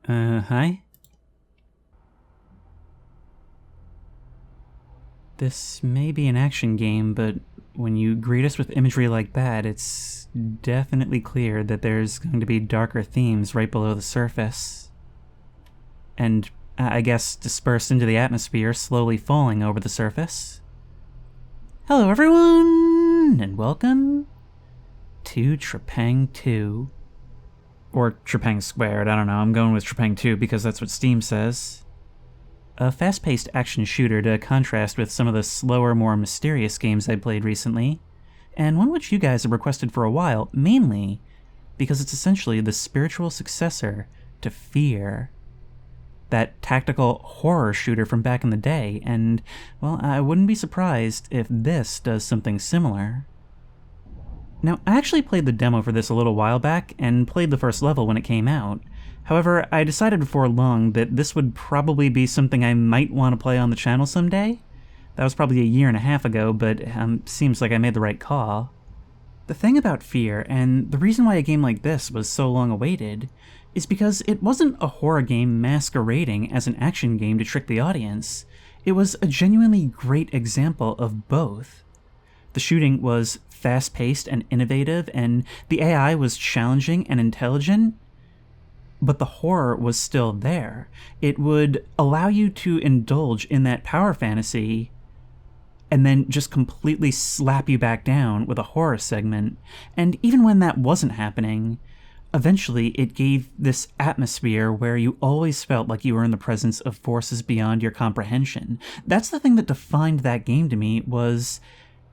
Hi? This may be an action game, but when you greet us with imagery like that, it's definitely clear that there's going to be darker themes right below the surface. And, I guess, dispersed into the atmosphere, slowly falling over the surface. Hello everyone, and welcome to Trepang2. Or Trepang squared, I don't know, I'm going with Trepang2 because that's what Steam says. A fast-paced action shooter to contrast with some of the slower, more mysterious games I played recently, and one which you guys have requested for a while, mainly because it's essentially the spiritual successor to F.E.A.R. That tactical horror shooter from back in the day, and, well, I wouldn't be surprised if this does something similar. Now, I actually played the demo for this a little while back, and played the first level when it came out. However, I decided before long that this would probably be something I might want to play on the channel someday. That was probably a year and a half ago, but seems like I made the right call. The thing about F.E.A.R, and the reason why a game like this was so long awaited, is because it wasn't a horror game masquerading as an action game to trick the audience. It was a genuinely great example of both. The shooting was fast-paced and innovative, and the AI was challenging and intelligent, but the horror was still there. It would allow you to indulge in that power fantasy and then just completely slap you back down with a horror segment. And even when that wasn't happening, eventually it gave this atmosphere where you always felt like you were in the presence of forces beyond your comprehension. That's the thing that defined that game to me, was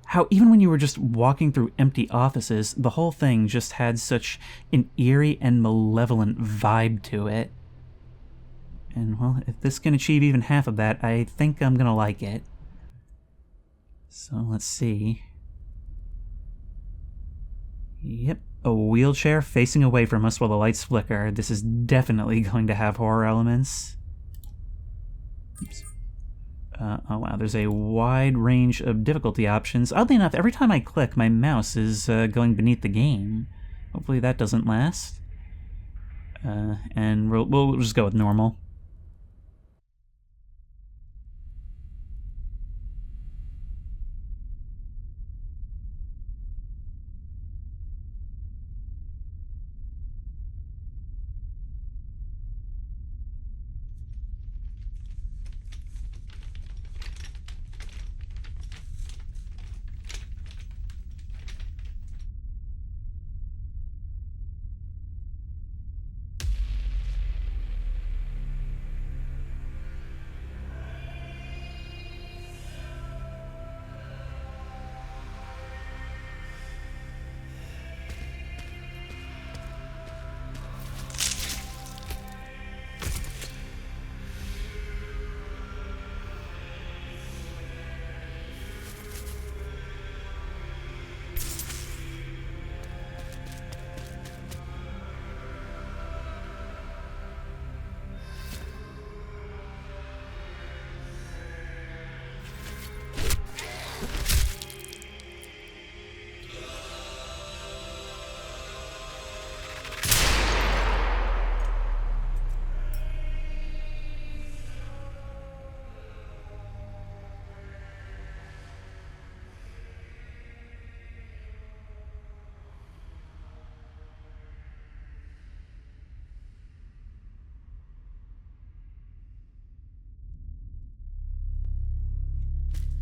how even when you were just walking through empty offices, the whole thing just had such an eerie and malevolent vibe to it. And, well, if this can achieve even half of that, I think I'm gonna like it. So, let's see. Yep, a wheelchair facing away from us while the lights flicker. This is definitely going to have horror elements. Oops. Oh wow, there's a wide range of difficulty options. Oddly enough, every time I click, my mouse is going beneath the game. Hopefully that doesn't last. And we'll just go with normal.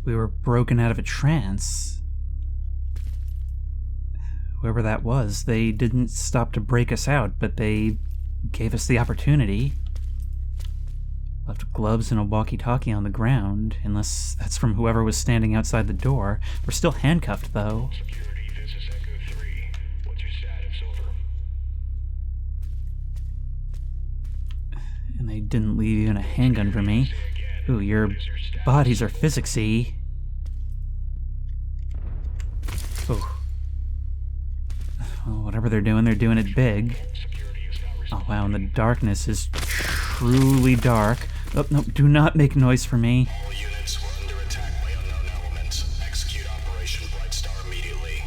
We were broken out of a trance. Whoever that was, they didn't stop to break us out, but they gave us the opportunity. Left gloves and a walkie-talkie on the ground, unless that's from whoever was standing outside the door. We're still handcuffed, though. Security, this is Echo 3. What's your status? Over. And they didn't leave even a handgun for me. Ooh, your bodies are physicsy. Oh. Well, whatever they're doing it big. Oh wow, and the darkness is truly dark. Oh, no, do not make noise for me. All units were under attack by unknown elements. Execute Operation Bright Star immediately.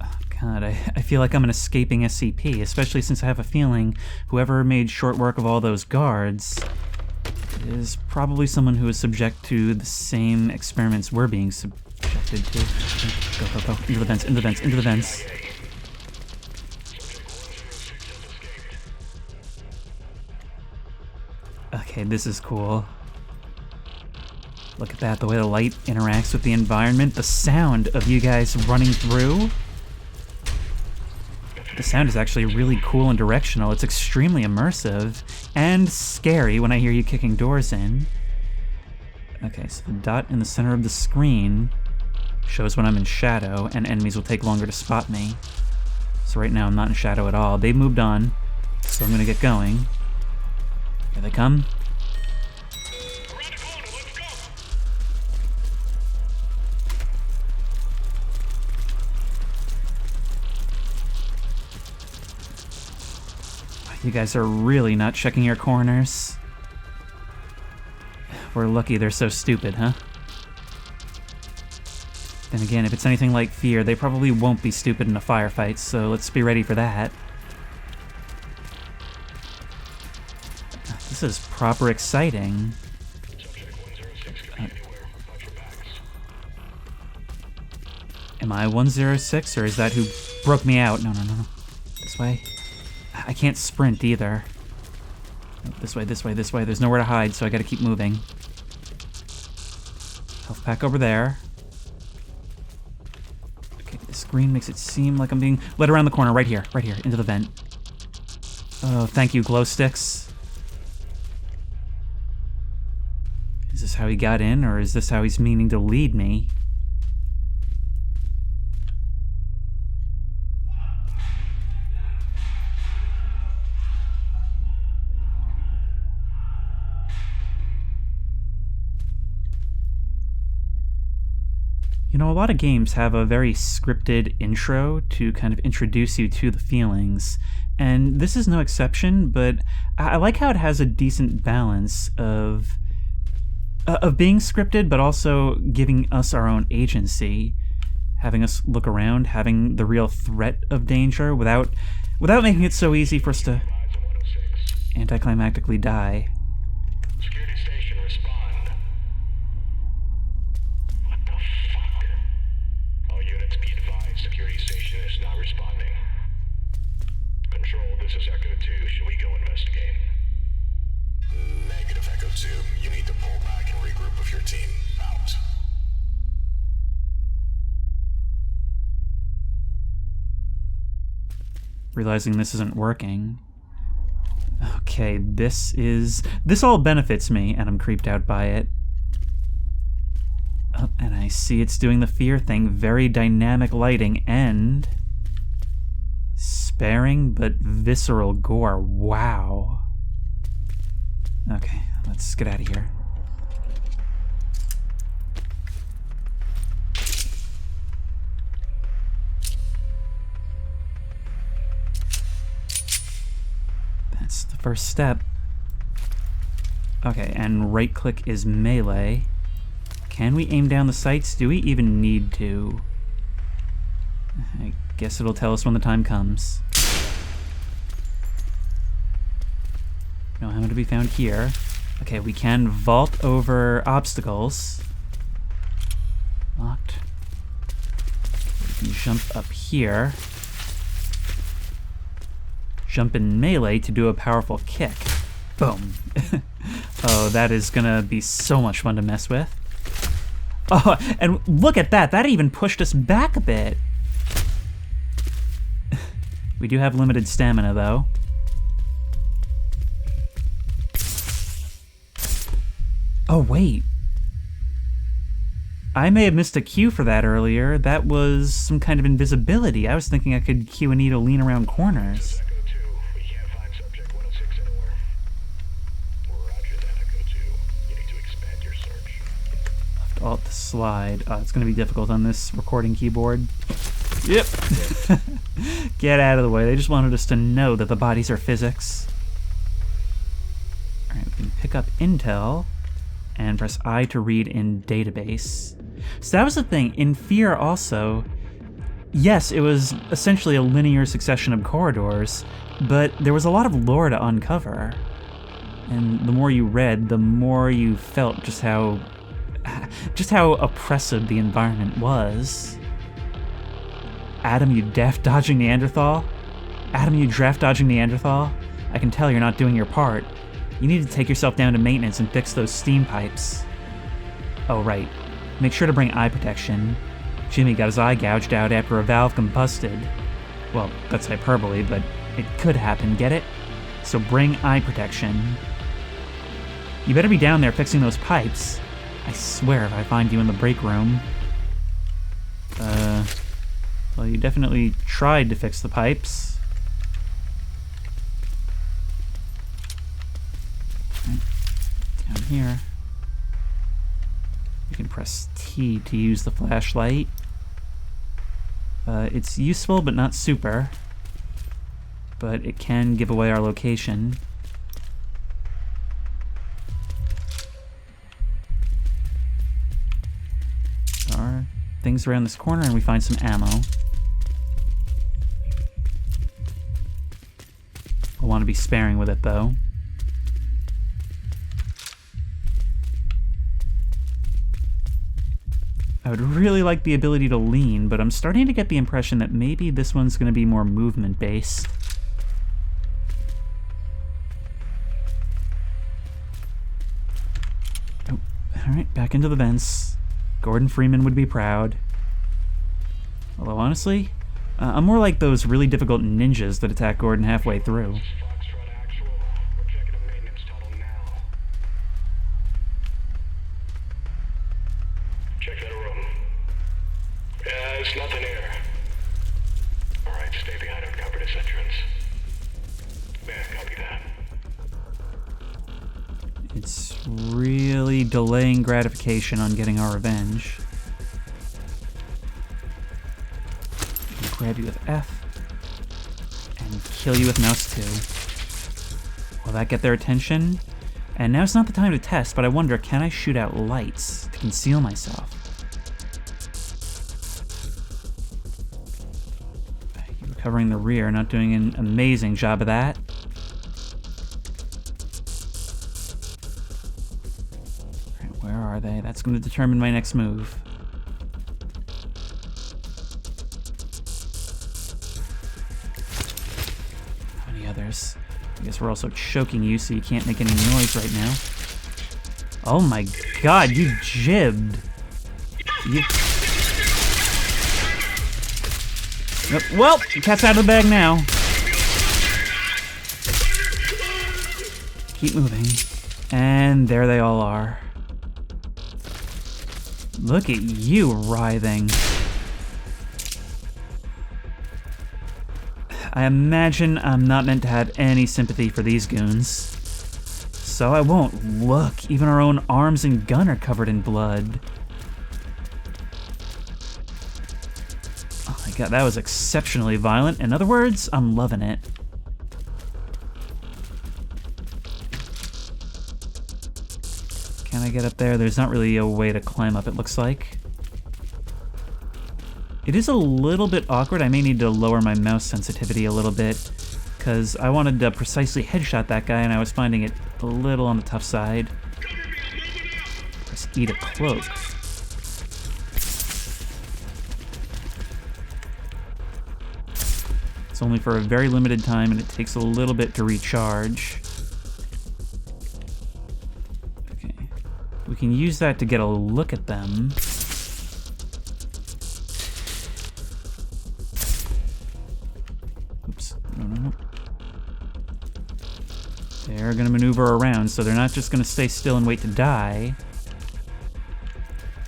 Oh god, I feel like I'm an escaping SCP, especially since I have a feeling whoever made short work of all those guards is probably someone who is subject to the same experiments we're being subjected to. Go, go, go. Into the vents, into the vents, into the vents. Okay, this is cool. Look at that, the way the light interacts with the environment, the sound of you guys running through. The sound is actually really cool and directional. It's extremely immersive and scary when I hear you kicking doors in. Okay, so the dot in the center of the screen shows when I'm in shadow, and enemies will take longer to spot me. So right now I'm not in shadow at all. They moved on, so I'm gonna get going. Here they come. You guys are really not checking your corners. We're lucky they're so stupid, huh? Then again, if it's anything like F.E.A.R, they probably won't be stupid in a firefight, so let's be ready for that. This is proper exciting. Am I 106, or is that who broke me out? No, no, no, no. This way. I can't sprint either. Oh, this way, this way, this way. There's nowhere to hide, so I gotta keep moving. Health pack over there. Okay, the screen makes it seem like I'm being led around the corner. Right here, into the vent. Oh, thank you, glow sticks. Is this how he got in, or is this how he's meaning to lead me? You know, a lot of games have a very scripted intro to kind of introduce you to the feelings, and this is no exception, but I like how it has a decent balance of being scripted, but also giving us our own agency, having us look around, having the real threat of danger without making it so easy for us to anticlimactically die. Security station, respond. What the fuck? All units be advised, security station is not responding. Control, this is Echo 2. Should we go investigate? Negative, Echo 2. You need to pull back and regroup with your team. Out. Realizing this isn't working. Okay, this all benefits me, and I'm creeped out by it. Oh, and I see it's doing the F.E.A.R thing, very dynamic lighting, and sparing but visceral gore. Wow. Okay, let's get out of here. That's the first step. Okay, and right click is melee. Can we aim down the sights? Do we even need to? I guess it'll tell us when the time comes. No ammo to be found here. Okay, we can vault over obstacles. Locked. We can jump up here. Jump in melee to do a powerful kick. Boom. Oh, that is gonna be so much fun to mess with. Oh, and look at that. That even pushed us back a bit. We do have limited stamina, though. Oh, wait. I may have missed a cue for that earlier. That was some kind of invisibility. I was thinking I could cue Anita lean around corners. Echo 2. We can't find subject 106 anywhere. Roger that, Echo 2. You need to expand your search. Left alt to slide. Oh, it's going to be difficult on this recording keyboard. Yep. Get out of the way. They just wanted us to know that the bodies are physics. Alright, we can pick up intel and press I to read in database. So that was the thing. In F.E.A.R also, Yes, it was essentially a linear succession of corridors, but there was a lot of lore to uncover. And the more you read, the more you felt just how oppressive the environment was. Adam, you daft dodging Neanderthal? Adam, you draft dodging Neanderthal? I can tell you're not doing your part. You need to take yourself down to maintenance and fix those steam pipes. Oh, right. Make sure to bring eye protection. Jimmy got his eye gouged out after a valve combusted. Well, that's hyperbole, but it could happen, get it? So bring eye protection. You better be down there fixing those pipes. I swear if I find you in the break room. Well, you definitely tried to fix the pipes. Down here. You can press T to use the flashlight. It's useful, but not super. But it can give away our location. There are things around this corner, and we find some ammo. I'll want to be sparing with it, though. I would really like the ability to lean, but I'm starting to get the impression that maybe this one's going to be more movement-based. Oh, alright, back into the vents. Gordon Freeman would be proud. Although, honestly, I'm more like those really difficult ninjas that attack Gordon halfway through. Check that room. There's nothing here. Alright, stay behind and cover this entrance. Yeah, copy that. It's really delaying gratification on getting our revenge. I'll grab you with F and kill you with mouse 2. Will that get their attention? And now's not the time to test, but I wonder, can I shoot out lights to conceal myself? You're covering the rear, not doing an amazing job of that. Alright, where are they? That's going to determine my next move. How many others? I guess we're also choking you so you can't make any noise right now. Oh my god, you jibbed. Well, the cat's out of the bag now. Keep moving. And there they all are. Look at you writhing. I imagine I'm not meant to have any sympathy for these goons. So I won't. Look, even our own arms and gun are covered in blood. Oh my god, that was exceptionally violent. In other words, I'm loving it. Can I get up there? There's not really a way to climb up, it looks like. It is a little bit awkward. I may need to lower my mouse sensitivity a little bit, because I wanted to precisely headshot that guy, and I was finding it a little on the tough side. Press E to cloak. It's only for a very limited time, and it takes a little bit to recharge. Okay. We can use that to get a look at them. No. They're gonna maneuver around, so they're not just gonna stay still and wait to die.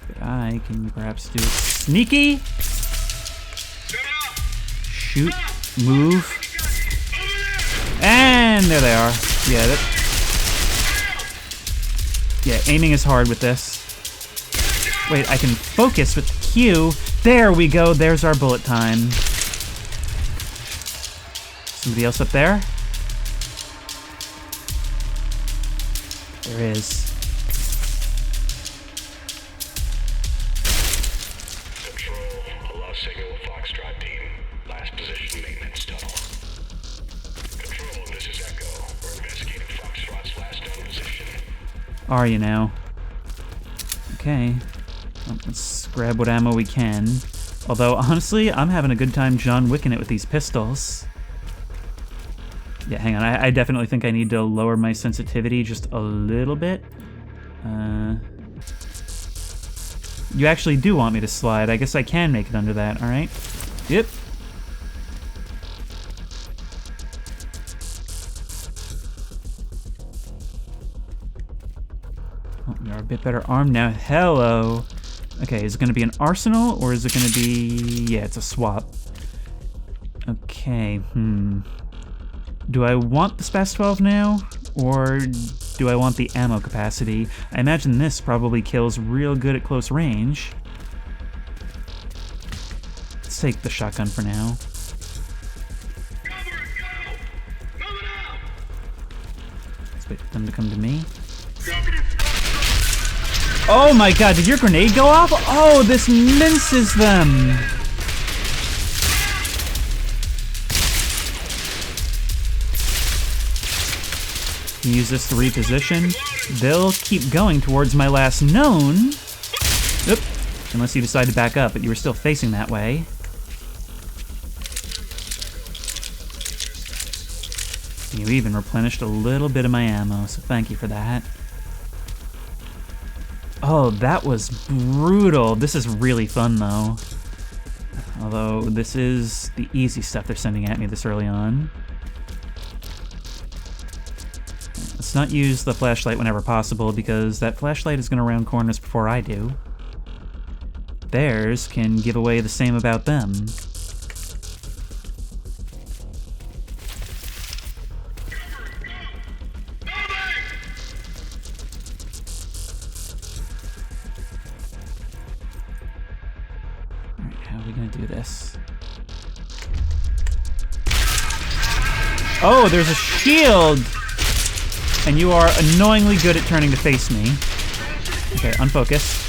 But I can perhaps do it sneaky. Shoot, move, and there they are. Yeah, aiming is hard with this. Wait, I can focus with Q. There we go. There's our bullet time. Somebody else up there? There is. Control, a lost signal with Foxtrot Are you now? Okay. Well, let's grab what ammo we can. Although, honestly, I'm having a good time John Wicking it with these pistols. Yeah, hang on. I definitely think I need to lower my sensitivity just a little bit. You actually do want me to slide. I guess I can make it under that, alright? Yep. Oh, you're a bit better armed now. Hello. Okay, is it going to be an arsenal, or is it going to be... Yeah, it's a swap. Okay, Do I want the Spas 12 now, or do I want the ammo capacity? I imagine this probably kills real good at close range. Let's take the shotgun for now. Let's wait for them to come to me. Oh my god, did your grenade go off? Oh, this minces them! Use this to reposition. They'll keep going towards my last known. Oop. Unless you decide to back up, but you were still facing that way. You even replenished a little bit of my ammo, so thank you for that. Oh, that was brutal. This is really fun, though. Although, this is the easy stuff they're sending at me this early on. Let's not use the flashlight whenever possible, because that flashlight is going to round corners before I do. Theirs can give away the same about them. Do this. Oh, there's a shield! And you are annoyingly good at turning to face me. Okay, unfocus.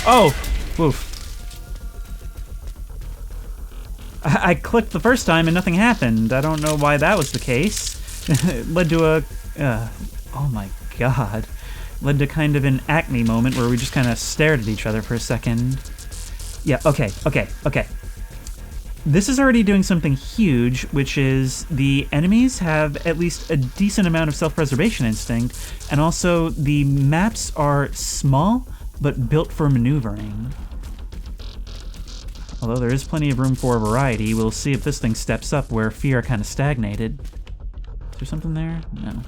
Oh! Woof. I clicked the first time and nothing happened. I don't know why that was the case. It led to a... oh my god. Led to kind of an Acme moment where we just kind of stared at each other for a second. Yeah, okay. This is already doing something huge, which is the enemies have at least a decent amount of self-preservation instinct, and also the maps are small, but built for maneuvering. Although there is plenty of room for variety, we'll see if this thing steps up where F.E.A.R kind of stagnated. Is there something there? No.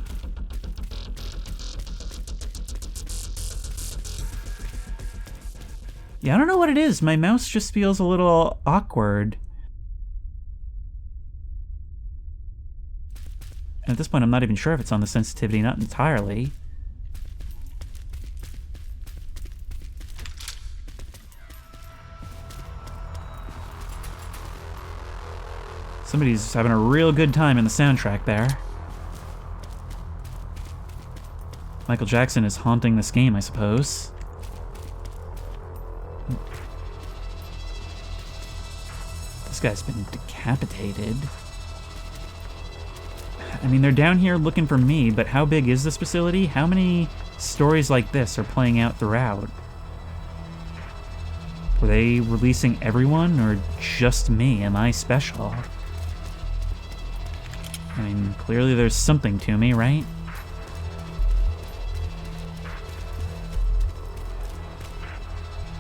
Yeah, I don't know what it is. My mouse just feels a little awkward. And at this point, I'm not even sure if it's on the sensitivity, not entirely. Somebody's having a real good time in the soundtrack there. Michael Jackson is haunting this game, I suppose. This guy's been decapitated. I mean, they're down here looking for me, but how big is this facility? How many stories like this are playing out throughout? Were they releasing everyone, or just me? Am I special? I mean, clearly there's something to me, right?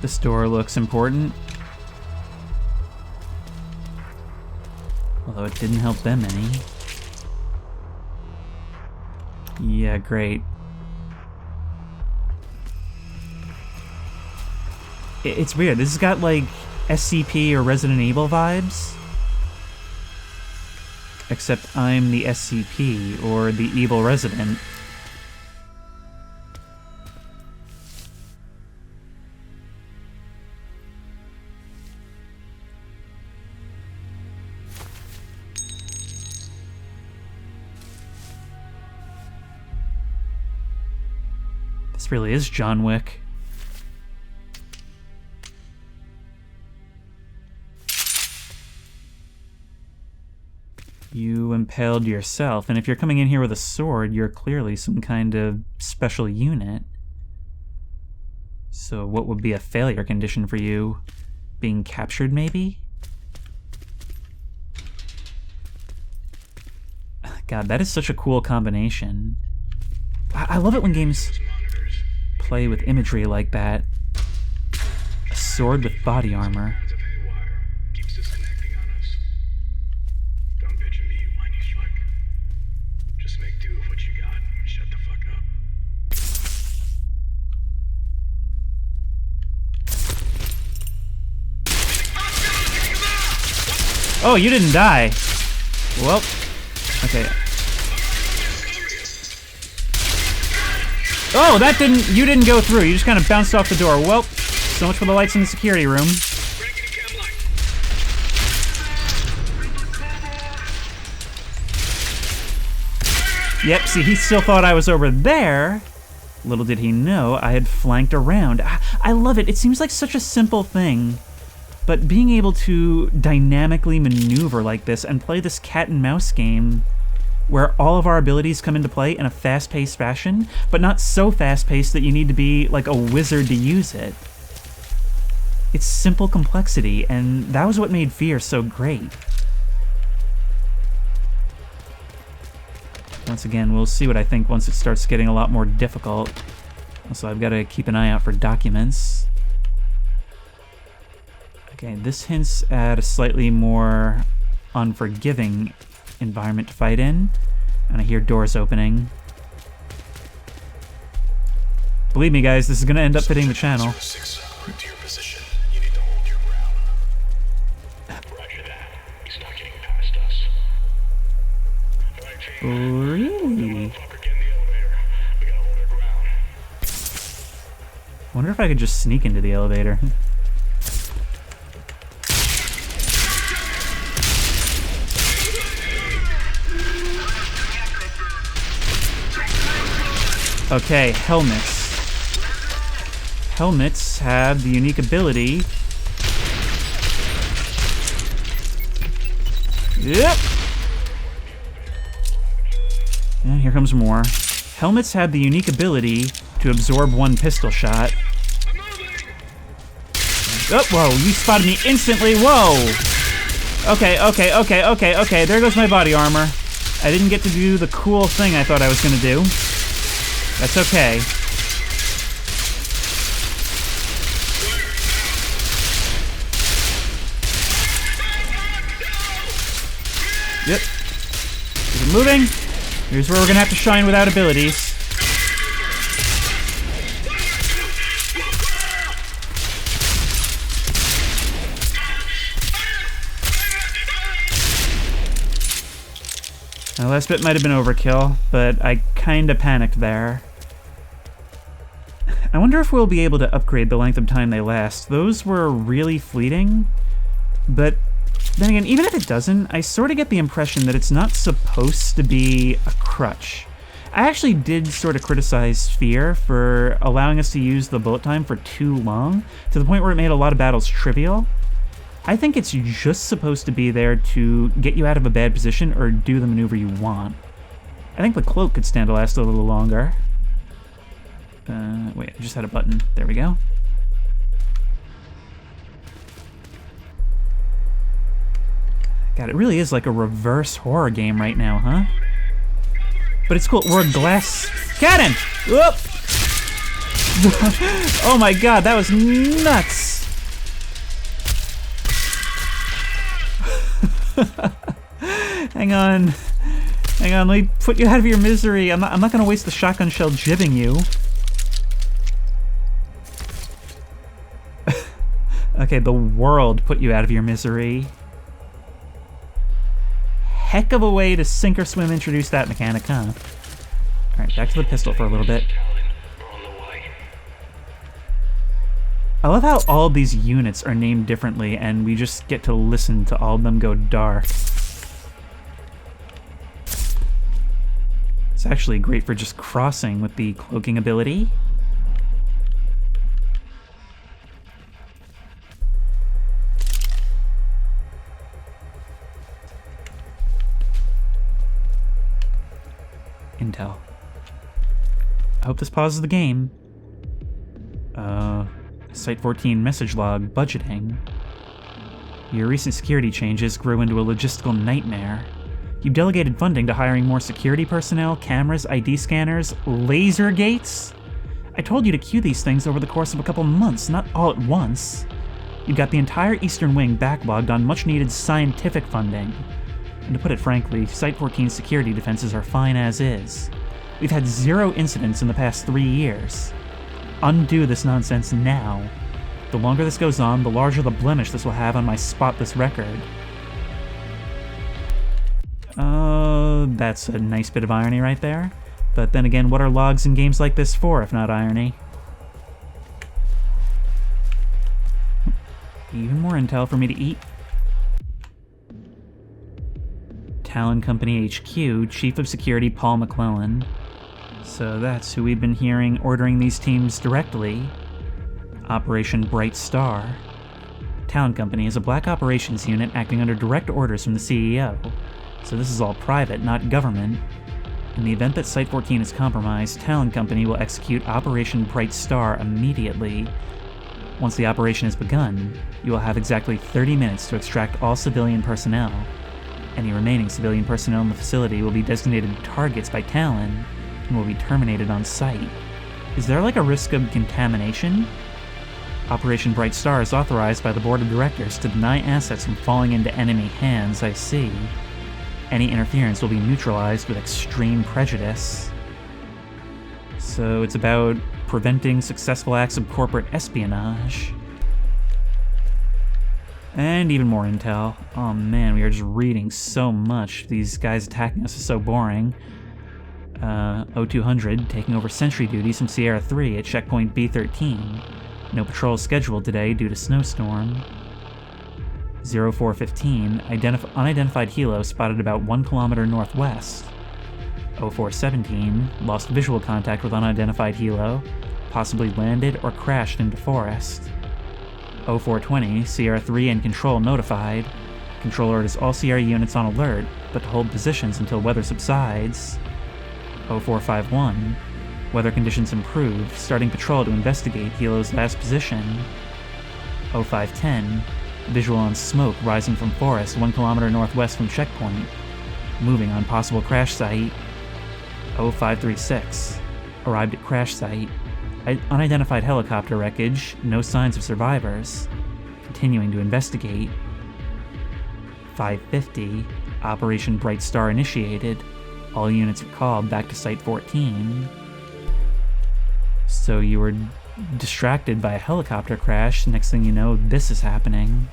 This door looks important. Although it didn't help them any. Yeah, great. It's weird. This has got like SCP or Resident Evil vibes. Except I'm the SCP, or the evil resident. This really is John Wick. You impaled yourself, and if you're coming in here with a sword, you're clearly some kind of special unit. So what would be a failure condition for you? Being captured, maybe? God, that is such a cool combination. I love it when games play with imagery like that. A sword with body armor. Keeps disconnecting on us. Don't bitch at me, you whiny schluck. Just make do with what you got and shut the fuck up. Oh, you didn't die. Well, okay. Oh, that didn't, you didn't go through. You just kind of bounced off the door. Well, so much for the lights in the security room. Yep, see, he still thought I was over there. Little did he know I had flanked around. I love it. It seems like such a simple thing. But being able to dynamically maneuver like this and play this cat and mouse game where all of our abilities come into play in a fast-paced fashion, but not so fast-paced that you need to be like a wizard to use it. It's simple complexity, and that was what made F.E.A.R so great. Once again, we'll see what I think once it starts getting a lot more difficult. Also, I've got to keep an eye out for documents. Okay, this hints at a slightly more unforgiving environment to fight in, and I hear doors opening. Believe me, guys, this is going to end up fitting the channel. To your position. You need to hold your ground. Roger that. He's not getting past us. All right, team. Really? Motherfucker, get in the elevator. We gotta hold our ground. Wonder if I could just sneak into the elevator. Okay, helmets. Helmets have the unique ability... Yep! And here comes more. Helmets have the unique ability to absorb one pistol shot. Oh, whoa, you spotted me instantly, whoa! Okay, there goes my body armor. I didn't get to do the cool thing I thought I was gonna do. That's okay. Yep. Is it moving? Here's where we're gonna have to shine without abilities. My last bit might have been overkill, but I kinda panicked there. I wonder if we'll be able to upgrade the length of time they last. Those were really fleeting, but then again, even if it doesn't, I sort of get the impression that it's not supposed to be a crutch. I actually did sort of criticize F.E.A.R for allowing us to use the bullet time for too long, to the point where it made a lot of battles trivial. I think it's just supposed to be there to get you out of a bad position or do the maneuver you want. I think the cloak could stand to last a little longer. Wait, I just had a button. There we go. God, it really is like a reverse horror game right now, huh? But it's cool. We're a glass cannon! Whoop! Oh my god, that was nuts! Hang on. Hang on, let me put you out of your misery. I'm not gonna waste the shotgun shell jibbing you. Okay, the world put you out of your misery. Heck of a way to sink or swim introduce that mechanic, huh? Alright, back to the pistol for a little bit. I love how all of these units are named differently and we just get to listen to all of them go dark. It's actually great for just crossing with the cloaking ability. Intel. I hope this pauses the game. Site 14 message log, budgeting. Your recent security changes grew into a logistical nightmare. You've delegated funding to hiring more security personnel, cameras, ID scanners, laser gates? I told you to queue these things over the course of a couple months, not all at once. You've got the entire Eastern Wing backlogged on much-needed scientific funding. And to put it frankly, Site 14's security defenses are fine as is. We've had 0 incidents in the past 3 years. Undo this nonsense now. The longer this goes on, the larger the blemish this will have on my spotless record. That's a nice bit of irony right there. But then again, what are logs in games like this for, if not irony? Even more intel for me to eat. Talon Company HQ, Chief of Security Paul McClellan. So that's who we've been hearing ordering these teams directly. Operation Bright Star. Talon Company is a black operations unit acting under direct orders from the CEO. So this is all private, not government. In the event that Site 14 is compromised, Talon Company will execute Operation Bright Star immediately. Once the operation has begun, you will have exactly 30 minutes to extract all civilian personnel. Any remaining civilian personnel in the facility will be designated targets by Talon and will be terminated on site. Is there like a risk of contamination? Operation Bright Star is authorized by the board of directors to deny assets from falling into enemy hands, I see. Any interference will be neutralized with extreme prejudice. So it's about preventing successful acts of corporate espionage. And even more intel. Oh man, we are just reading so much. These guys attacking us is so boring. O200 taking over sentry duties from Sierra 3 at checkpoint B13. No patrols scheduled today due to snowstorm. 0415, unidentified helo spotted about 1 kilometer northwest. 0417, lost visual contact with unidentified helo, possibly landed or crashed into forest. 0420, Sierra 3 and Control notified. Control orders all Sierra units on alert, but to hold positions until weather subsides. 0451, weather conditions improved, starting patrol to investigate helo's last position. 0510, visual on smoke rising from forest 1 kilometer northwest from checkpoint, moving on possible crash site. 0536, arrived at crash site. Unidentified helicopter wreckage, no signs of survivors. Continuing to investigate. 550, Operation Bright Star initiated. All units are called back to Site 14. So you were distracted by a helicopter crash. Next thing you know, this is happening.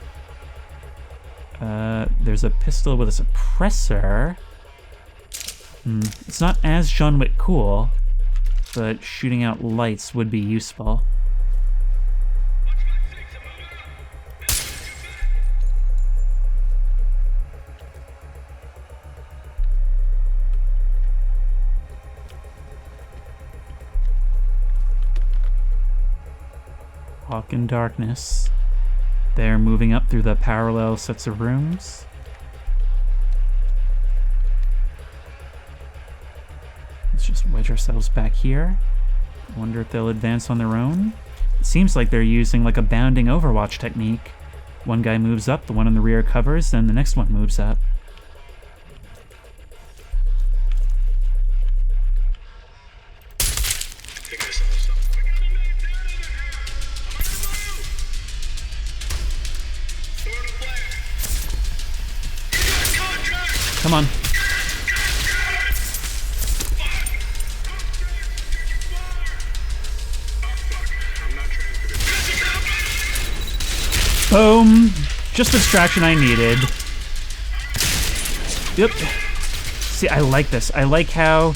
There's a pistol with a suppressor. It's not as John Wick cool, but shooting out lights would be useful. Walk in darkness. They're moving up through the parallel sets of rooms. Let's just wedge ourselves back here. I wonder if they'll advance on their own. It seems like they're using like a bounding Overwatch technique. One guy moves up, the one in the rear covers, then the next one moves up. Come on. Boom! Just the distraction I needed. Yep. See, I like this. I like how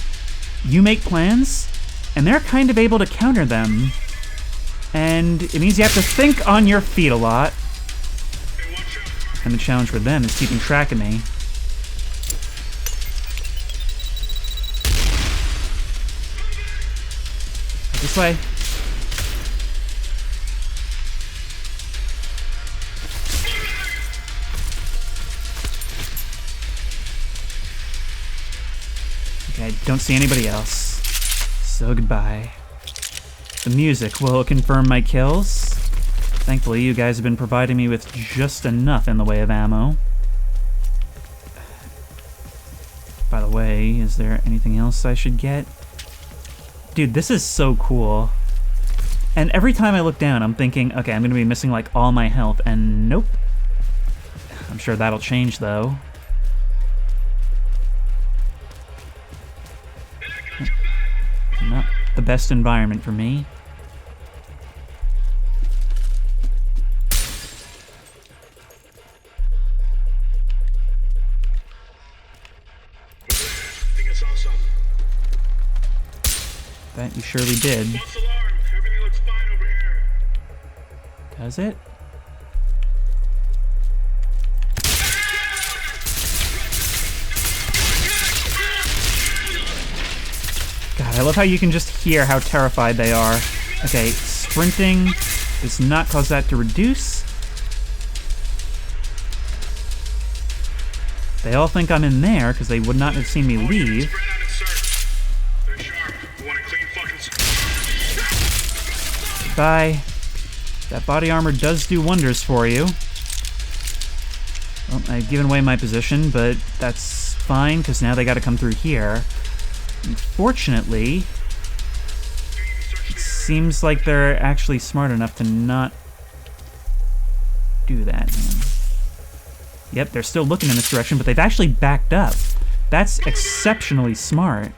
you make plans, and they're kind of able to counter them. And it means you have to think on your feet a lot. And the challenge for them is keeping track of me. This way. Okay, don't see anybody else. So goodbye. The music will confirm my kills. Thankfully, you guys have been providing me with just enough in the way of ammo. By the way, is there anything else I should get? Dude, this is so cool. And every time I look down, I'm thinking, okay, I'm gonna be missing like all my health, and nope. I'm sure that'll change though. Not the best environment for me. Think I saw something. That you surely did. False alarm. Everything looks fine over here. Does it? God, I love how you can just hear how terrified they are. Okay, sprinting does not cause that to reduce. They all think I'm in there because they would not have seen me leave. Spread out and search. They're sharp. You want a clean fucking... Bye. That body armor does do wonders for you. Well, I've given away my position, but that's fine because now they got to come through here. Unfortunately, it seems like they're actually smart enough to not do that. Yep, they're still looking in this direction, but they've actually backed up. That's exceptionally smart.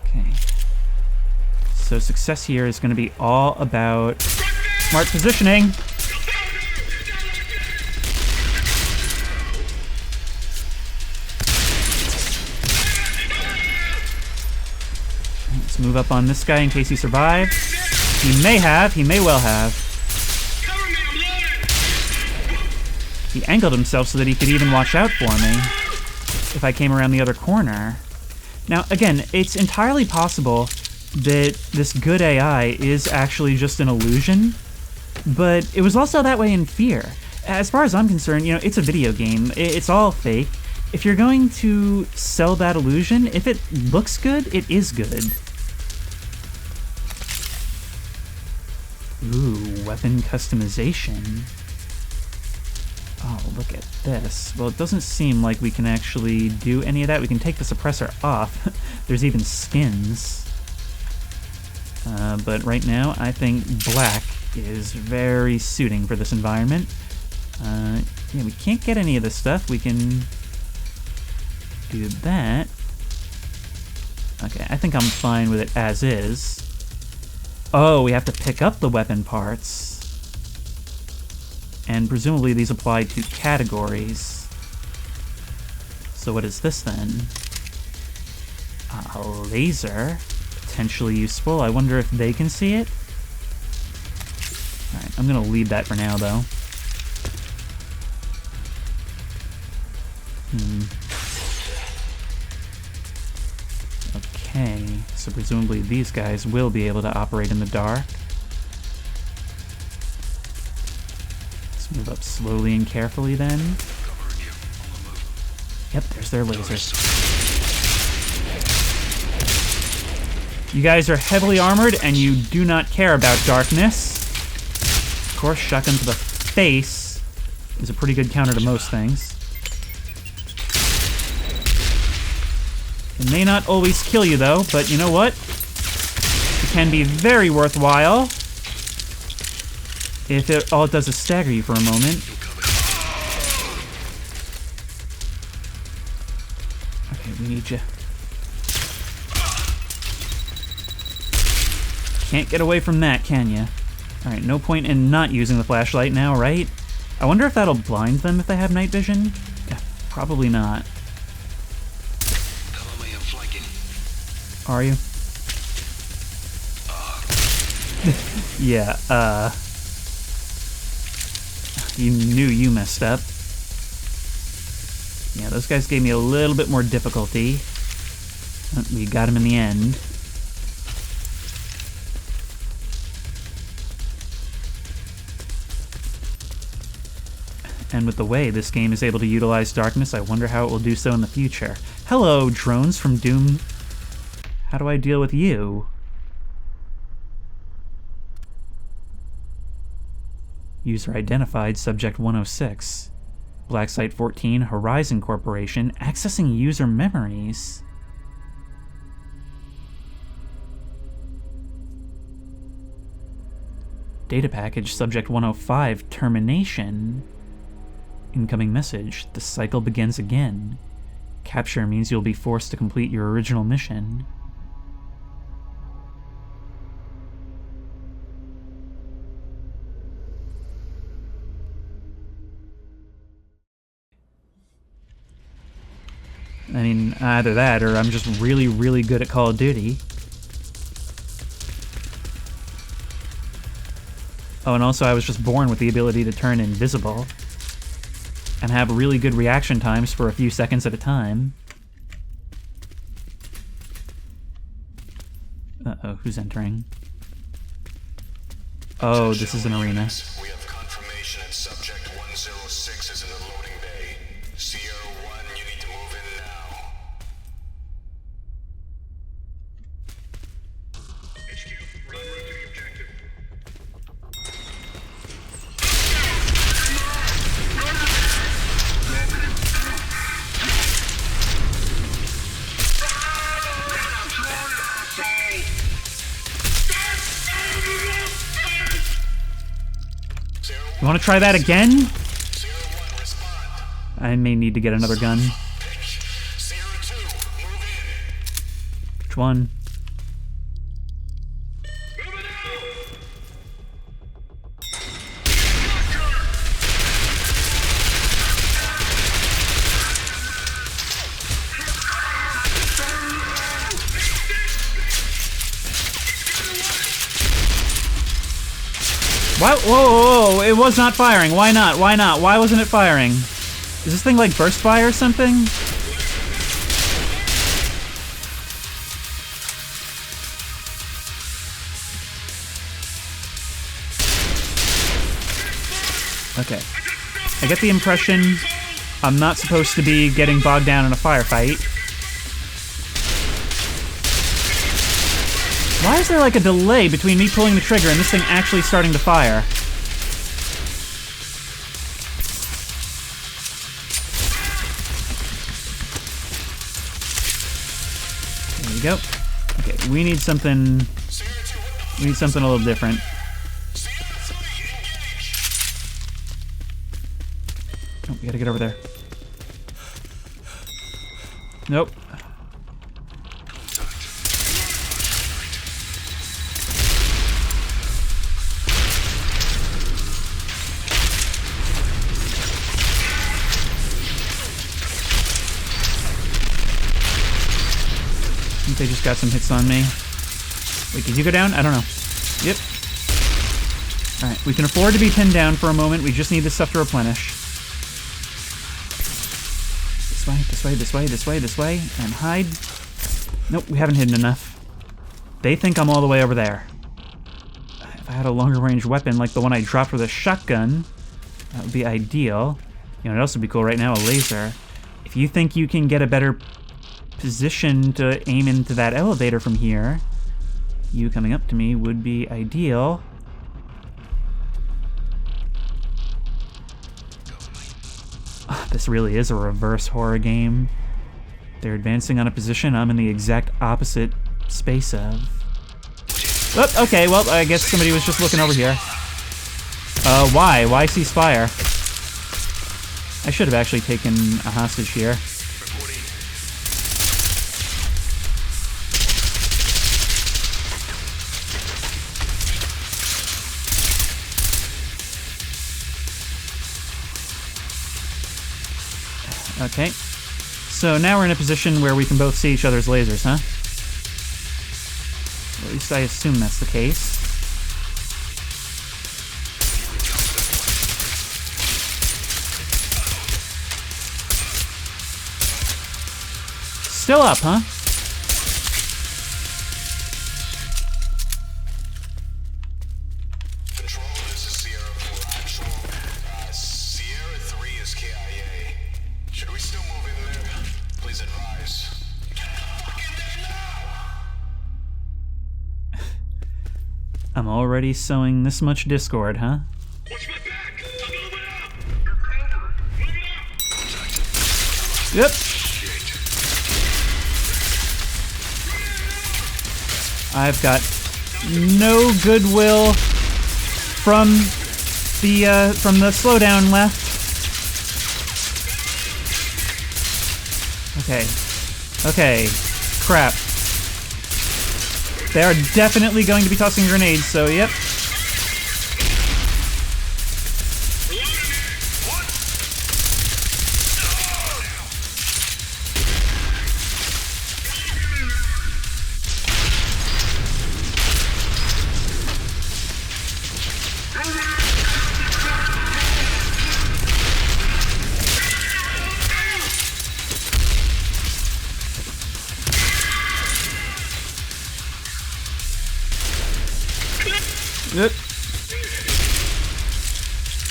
Okay. So success here is going to be all about smart positioning. Let's move up on this guy in case he survived. He may well have. He angled himself so that he could even watch out for me if I came around the other corner. Now, again, it's entirely possible that this good AI is actually just an illusion, but it was also that way in F.E.A.R. As far as I'm concerned, you know, it's a video game. It's all fake. If you're going to sell that illusion, if it looks good, it is good. Ooh, weapon customization. Oh, look at this. Well, it doesn't seem like we can actually do any of that. We can take the suppressor off. There's even skins. But right now, I think black is very suiting for this environment. Yeah, we can't get any of this stuff. We can do that. Okay, I think I'm fine with it as is. Oh, we have to pick up the weapon parts. And presumably these apply to categories. So what is this then? A laser. Potentially useful. I wonder if they can see it? Alright, I'm gonna leave that for now, though. Okay, so presumably these guys will be able to operate in the dark. Let's move up slowly and carefully then. Yep, there's their lasers. You guys are heavily armored and you do not care about darkness. Of course, shotgun to the face is a pretty good counter to most things. It may not always kill you though, but you know what? It can be very worthwhile if all it does is stagger you for a moment. Okay, we need you. Can't get away from that, can you? Alright, no point in not using the flashlight now, right? I wonder if that'll blind them if they have night vision? Yeah, probably not. Are you? Yeah, you knew you messed up. Yeah, those guys gave me a little bit more difficulty. We got him in the end. And with the way this game is able to utilize darkness, I wonder how it will do so in the future. Hello, drones from Doom. How do I deal with you? User identified, subject 106. Black Site 14, Horizon Corporation, accessing user memories. Data package, subject 105, termination. Incoming message, the cycle begins again. Capture means you'll be forced to complete your original mission. I mean, either that or I'm just really, really good at Call of Duty. Oh, and also I was just born with the ability to turn invisible and have really good reaction times for a few seconds at a time. Uh-oh, who's entering? Oh, this is an arena. We have confirmation that subject 106 is in the loading bay. Sierra 1, you need to move in now. HQ, run route to the objective. You want to try that again? Sierra 1, respond. I may need to get another gun. Sierra 2, move in. Which one? Move it out! Why? Whoa, whoa, whoa, it was not firing. Why not? Why not? Why wasn't it firing? Is this thing like burst fire or something? Okay. I get the impression I'm not supposed to be getting bogged down in a firefight. Why is there like a delay between me pulling the trigger and this thing actually starting to fire? There we go. Okay, we need something. We need something a little different. Oh, we gotta get over there. Nope. I think they just got some hits on me. Wait, did you go down? I don't know. Yep. Alright, we can afford to be pinned down for a moment. We just need this stuff to replenish. This way, this way, this way, this way, this way. And hide. Nope, we haven't hidden enough. They think I'm all the way over there. If I had a longer range weapon like the one I dropped with a shotgun, that would be ideal. You know what else would be cool right now? A laser. If you think you can get a better position to aim into that elevator from here, you coming up to me would be ideal. This really is a reverse horror game. They're advancing on a position I'm in the exact opposite space of. Oh, okay, well, I guess somebody was just looking over here. Why? Why cease fire? I should have actually taken a hostage here. Okay. So now we're in a position where we can both see each other's lasers, huh? Or at least I assume that's the case. Still up, huh? Control, this is Sierra 4 actual. Sierra 3 I'm already sowing this much discord, huh? Watch my back! I'm moving up! You're covered! Moving up! Yep. I've got no goodwill from the slowdown left. Okay. Okay. Crap. They are definitely going to be tossing grenades, so yep. Yep.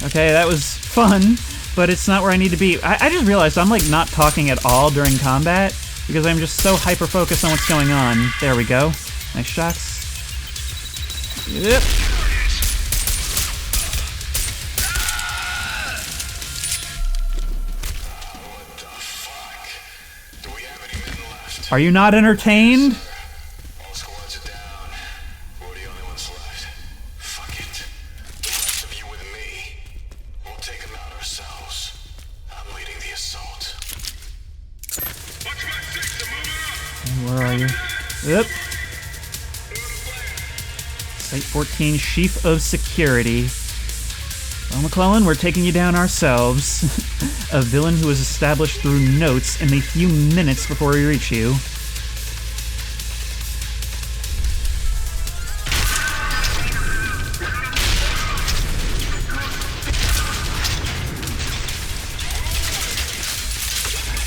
Okay, that was fun, but it's not where I need to be. I just realized I'm like not talking at all during combat because I'm just so hyper-focused on what's going on. There we go. Nice shots. Yep. What the fuck? Do we have any men left? Are you not entertained? All squads are down. We're the only ones left. Fuck it. The rest of you with me. We'll take them out ourselves. I'm leading the assault. Watch my six, I'm moving up! Where are you? Yep. Site 14, Chief of Security. Well, McClellan, we're taking you down ourselves. A villain who was established through notes in the few minutes before we reach you.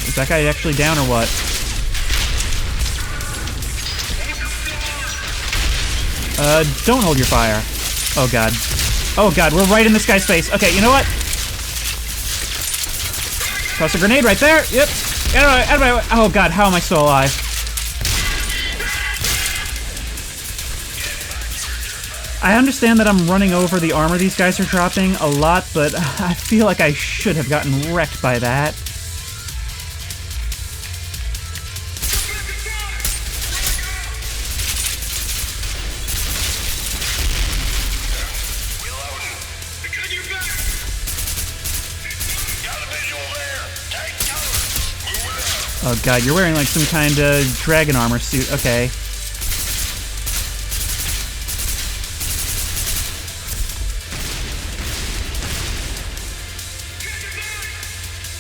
Is that guy actually down or what? Don't hold your fire. Oh god. Oh god, we're right in this guy's face. Okay, you know what? Toss a grenade right there. Yep. Out of my way. Oh god, how am I still alive? I understand that I'm running over the armor these guys are dropping a lot, but I feel like I should have gotten wrecked by that. Oh god, you're wearing like some kind of dragon armor suit. Okay.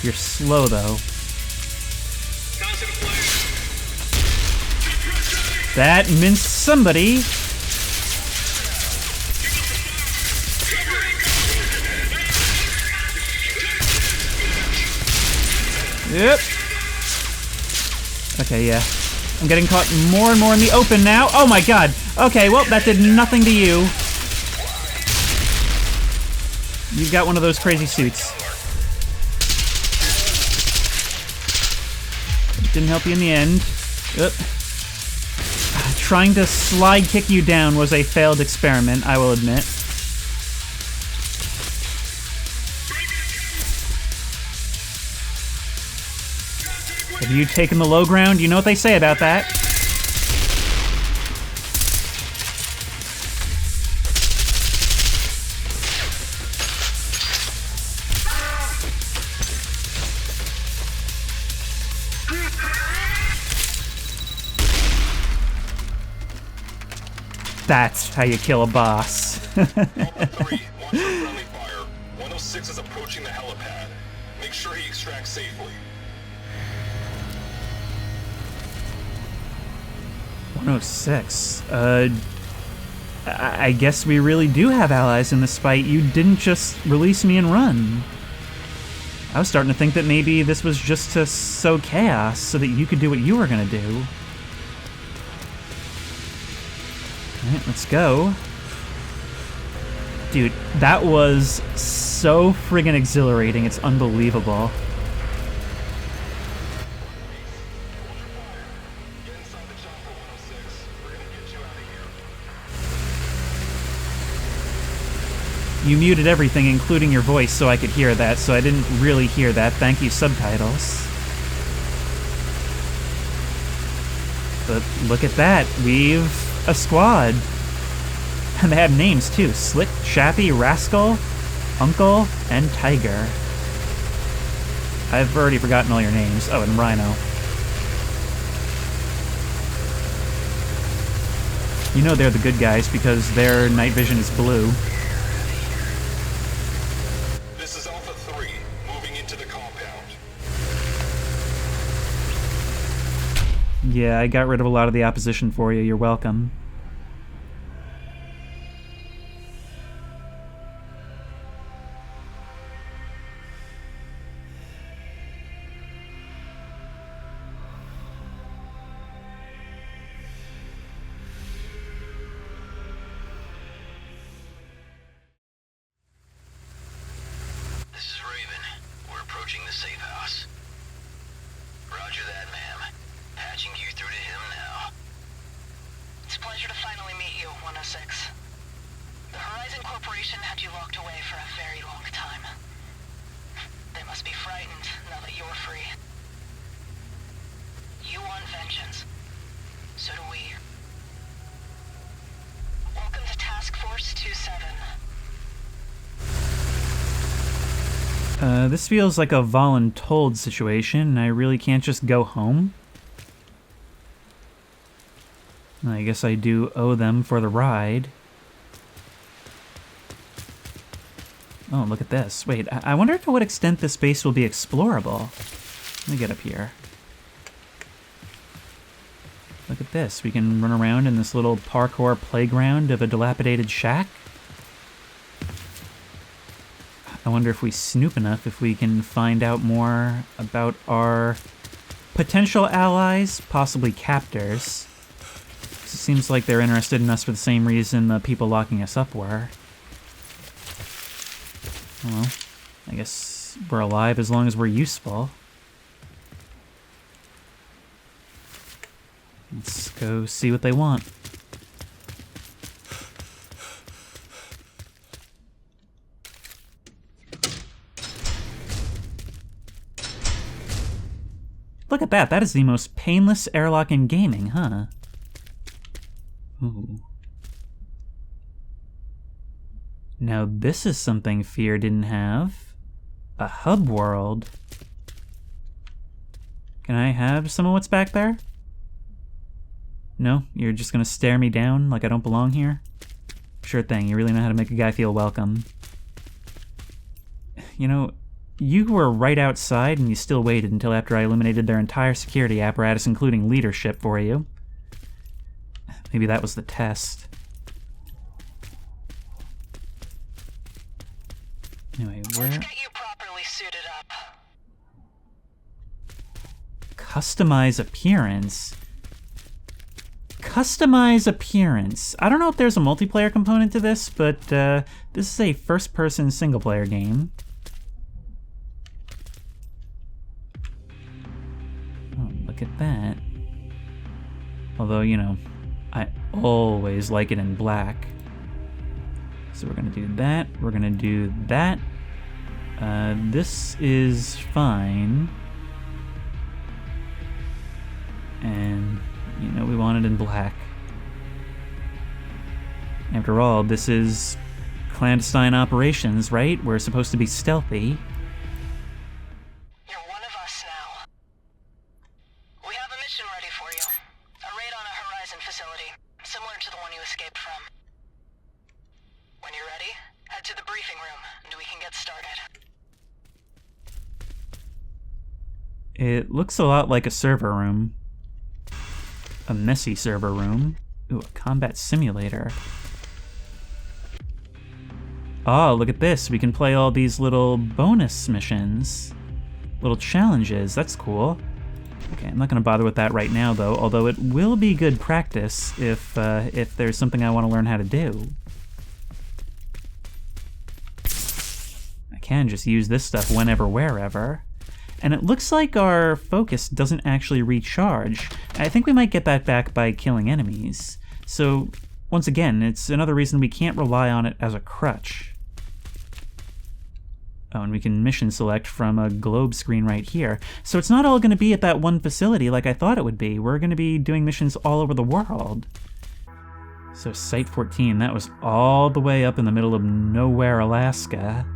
You're slow though. That minced somebody. Yep. Okay, yeah. I'm getting caught more and more in the open now. Oh my god. Okay, well, that did nothing to you. You've got one of those crazy suits. Didn't help you in the end. Yep. Trying to slide kick you down was a failed experiment, I will admit. Have you taken the low ground? You know what they say about that. That's how you kill a boss. Alpha 3, watch for friendly fire. 106 is approaching the helipad. Make sure he extracts safely. 106. I guess we really do have allies in this fight. You didn't just release me and run. I was starting to think that maybe this was just to sow chaos so that you could do what you were gonna do. Alright, let's go. Dude, that was so friggin' exhilarating, it's unbelievable. You muted everything, including your voice, so I could hear that, so I didn't really hear that. Thank you, subtitles. But look at that. We've a squad. And they have names, too. Slick, Chappy, Rascal, Uncle, and Tiger. I've already forgotten all your names. Oh, and Rhino. You know they're the good guys because their night vision is blue. This is Alpha 3, moving into the compound. Yeah, I got rid of a lot of the opposition for you. You're welcome. This is Raven. We're approaching the safe house. Roger that, ma'am. Patching you through to him now. It's a pleasure to finally meet you, 106. The Horizon Corporation had you locked away for a very long time. They must be frightened now that you're free. You want vengeance. So do we. Welcome to Task Force 27. This feels like a voluntold situation. I really can't just go home. I guess I do owe them for the ride. Oh, look at this. Wait, I wonder to what extent this base will be explorable. Let me get up here. Look at this. We can run around in this little parkour playground of a dilapidated shack. I wonder if we snoop enough if we can find out more about our potential allies, possibly captors. It seems like they're interested in us for the same reason the people locking us up were. Well, I guess we're alive as long as we're useful. Let's go see what they want. Look at that. That is the most painless airlock in gaming, huh? Ooh. Now this is something F.E.A.R didn't have. A hub world. Can I have some of what's back there? No? You're just gonna stare me down like I don't belong here? Sure thing. You really know how to make a guy feel welcome. You know, you were right outside and you still waited until after I eliminated their entire security apparatus, including leadership, for you. Maybe that was the test. Anyway, where... Let's get you properly suited up. Customize appearance. Customize appearance. I don't know if there's a multiplayer component to this, but this is a first-person single-player game. Oh, look at that. Although, you know, I always like it in black. So we're gonna do that. We're gonna do that. This is fine. And, you know, we want it in black. After all, this is clandestine operations, right? We're supposed to be stealthy. You're one of us now. We have a mission ready for you. A raid on a Horizon facility, similar to the one you escaped from. When you're ready, head to the briefing room, and we can get started. It looks a lot like a server room. A messy server room. Ooh, a combat simulator. Oh, look at this. We can play all these little bonus missions. Little challenges. That's cool. Okay, I'm not going to bother with that right now, though, although it will be good practice if there's something I want to learn how to do. I can just use this stuff whenever, wherever. And it looks like our focus doesn't actually recharge. I think we might get that back by killing enemies. So, once again, it's another reason we can't rely on it as a crutch. Oh, and we can mission select from a globe screen right here. So it's not all going to be at that one facility like I thought it would be. We're going to be doing missions all over the world. So Site 14, that was all the way up in the middle of nowhere, Alaska.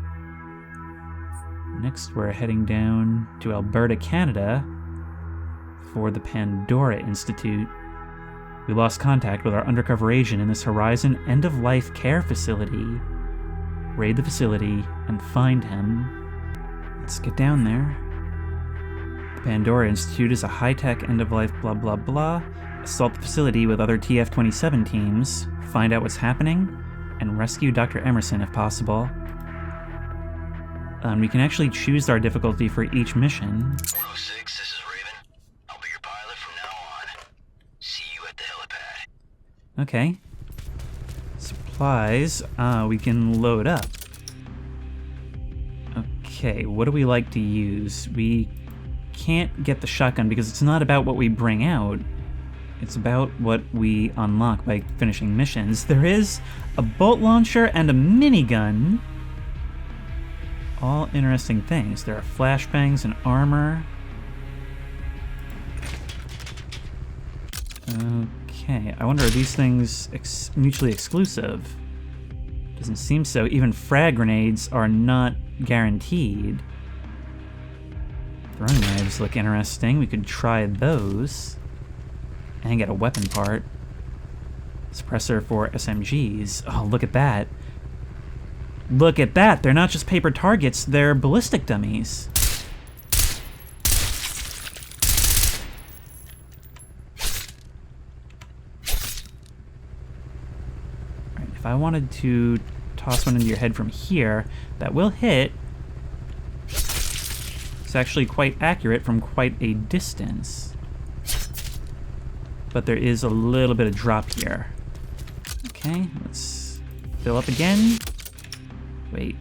Next, we're heading down to Alberta, Canada for the Pandora Institute. We lost contact with our undercover agent in this Horizon end-of-life care facility. Raid the facility and find him. Let's get down there. The Pandora Institute is a high-tech end-of-life blah blah blah. Assault the facility with other TF-27 teams, find out what's happening, and rescue Dr. Emerson if possible. We can actually choose our difficulty for each mission. 106, this is Raven. I'll be your pilot from now on. See you at the helipad. Okay. Supplies, we can load up. Okay, what do we like to use? We can't get the shotgun because it's not about what we bring out. It's about what we unlock by finishing missions. There is a bolt launcher and a minigun. All interesting things. There are flashbangs and armor. Okay, I wonder, are these things mutually exclusive? Doesn't seem so. Even frag grenades are not guaranteed. Throwing knives look interesting. We could try those. And get a weapon part. Suppressor for SMGs. Oh, look at that. Look at that! They're not just paper targets, they're ballistic dummies. Alright, if I wanted to toss one into your head from here, that will hit. It's actually quite accurate from quite a distance. But there is a little bit of drop here. Okay, let's fill up again. Wait.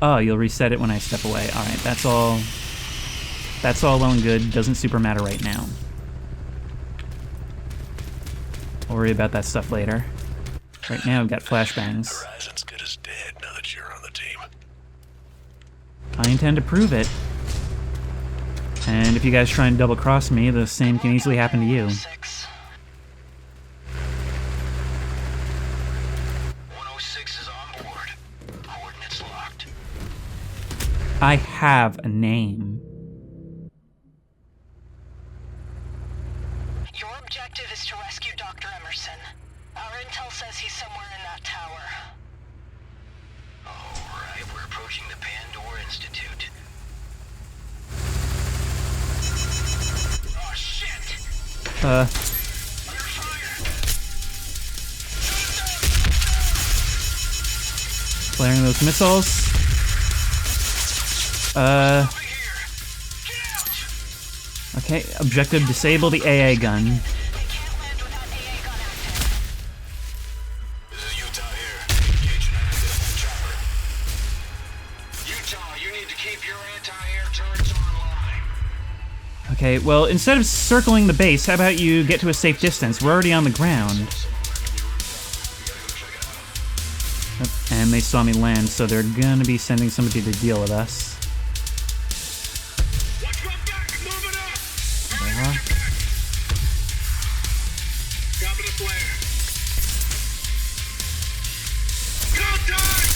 Oh, you'll reset it when I step away. Alright, that's all well and good. Doesn't super matter right now. I'll worry about that stuff later. Right now, we've got flashbangs. Horizon's good as dead now that you're on the team. I intend to prove it. And if you guys try and double-cross me, the same can easily happen to you. 106 is on board. Coordinates locked. I have a name. Your objective is to rescue Dr. Emerson. Our intel says he's somewhere in that tower. Alright, we're approaching the Pandora Institute. Oh shit! Under fire! Flaring those missiles. Over here! Get out! Okay, objective, disable the AA gun. They can't land without AA gun active. This is Utah here. Engage an unidentified chopper. Utah, you need to keep your anti-air turrets online. Okay, well, instead of circling the base, how about you get to a safe distance? We're already on the ground. Yep, and they saw me land, so they're gonna be sending somebody to deal with us. Watch my back! Moving up! There we are. Dropping a flare. Contact!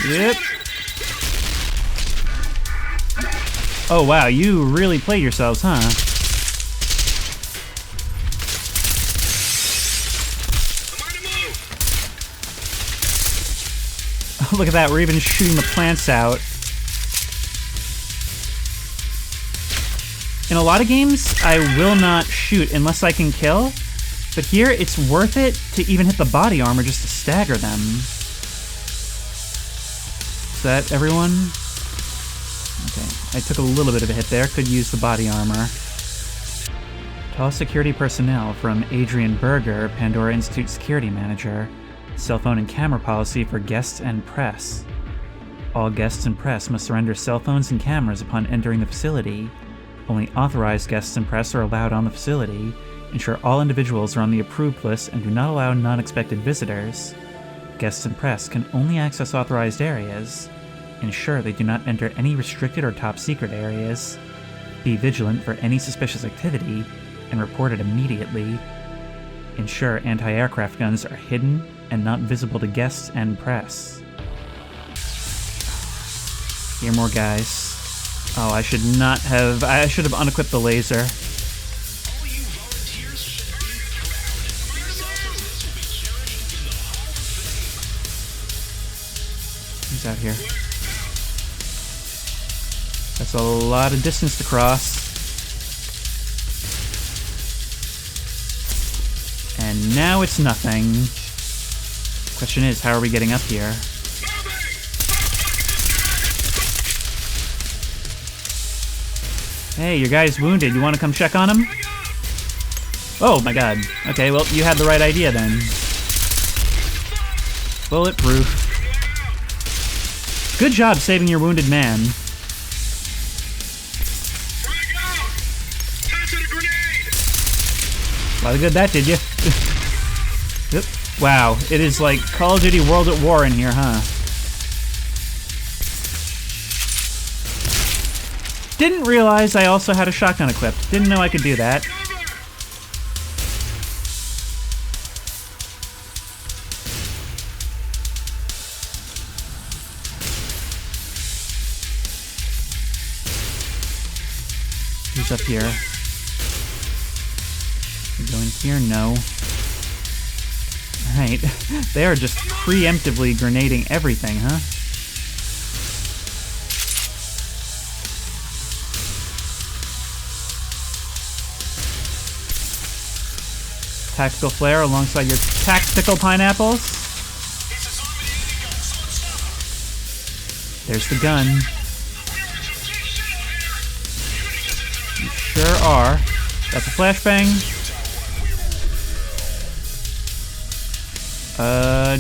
Yep. Oh wow, you really played yourselves, huh? Look at that, we're even shooting the plants out. In a lot of games, I will not shoot unless I can kill, but here it's worth it to even hit the body armor just to stagger them. Is that everyone? Okay, I took a little bit of a hit there, could use the body armor. Tall security personnel from Adrian Berger, Pandora Institute security manager. Cell phone and camera policy for guests and press. All guests and press must surrender cell phones and cameras upon entering the facility. Only authorized guests and press are allowed on the facility. Ensure all individuals are on the approved list and do not allow non-expected visitors. Guests and press can only access authorized areas. Ensure they do not enter any restricted or top-secret areas. Be vigilant for any suspicious activity and report it immediately. Ensure anti-aircraft guns are hidden and not visible to guests and press. Here are more guys. Oh, I should have unequipped the laser. Who's out here? That's a lot of distance to cross. And now it's nothing. Question is, how are we getting up here? Hey, your guy's wounded. You want to come check on him? Oh my god. Okay, well, you had the right idea then. Bulletproof. Good job saving your wounded man. A lot of good that did you. Yep. Wow, it is like Call of Duty World at War in here, huh? Didn't realize I also had a shotgun equipped. Didn't know I could do that. Who's up here? Go in here? No. Alright. They are just preemptively grenading everything, huh? Tactical flare alongside your tactical pineapples. There's the gun. You sure are. That's a flashbang.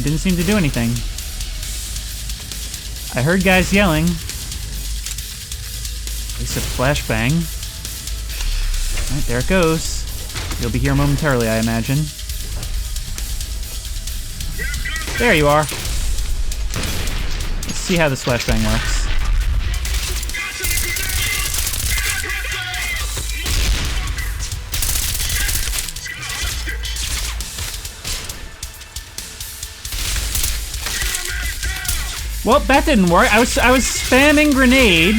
Didn't seem to do anything. I heard guys yelling. At least a flashbang. Alright, there it goes. You'll be here momentarily, I imagine. There you are. Let's see how this flashbang works. Well, that didn't work. I was spamming grenade.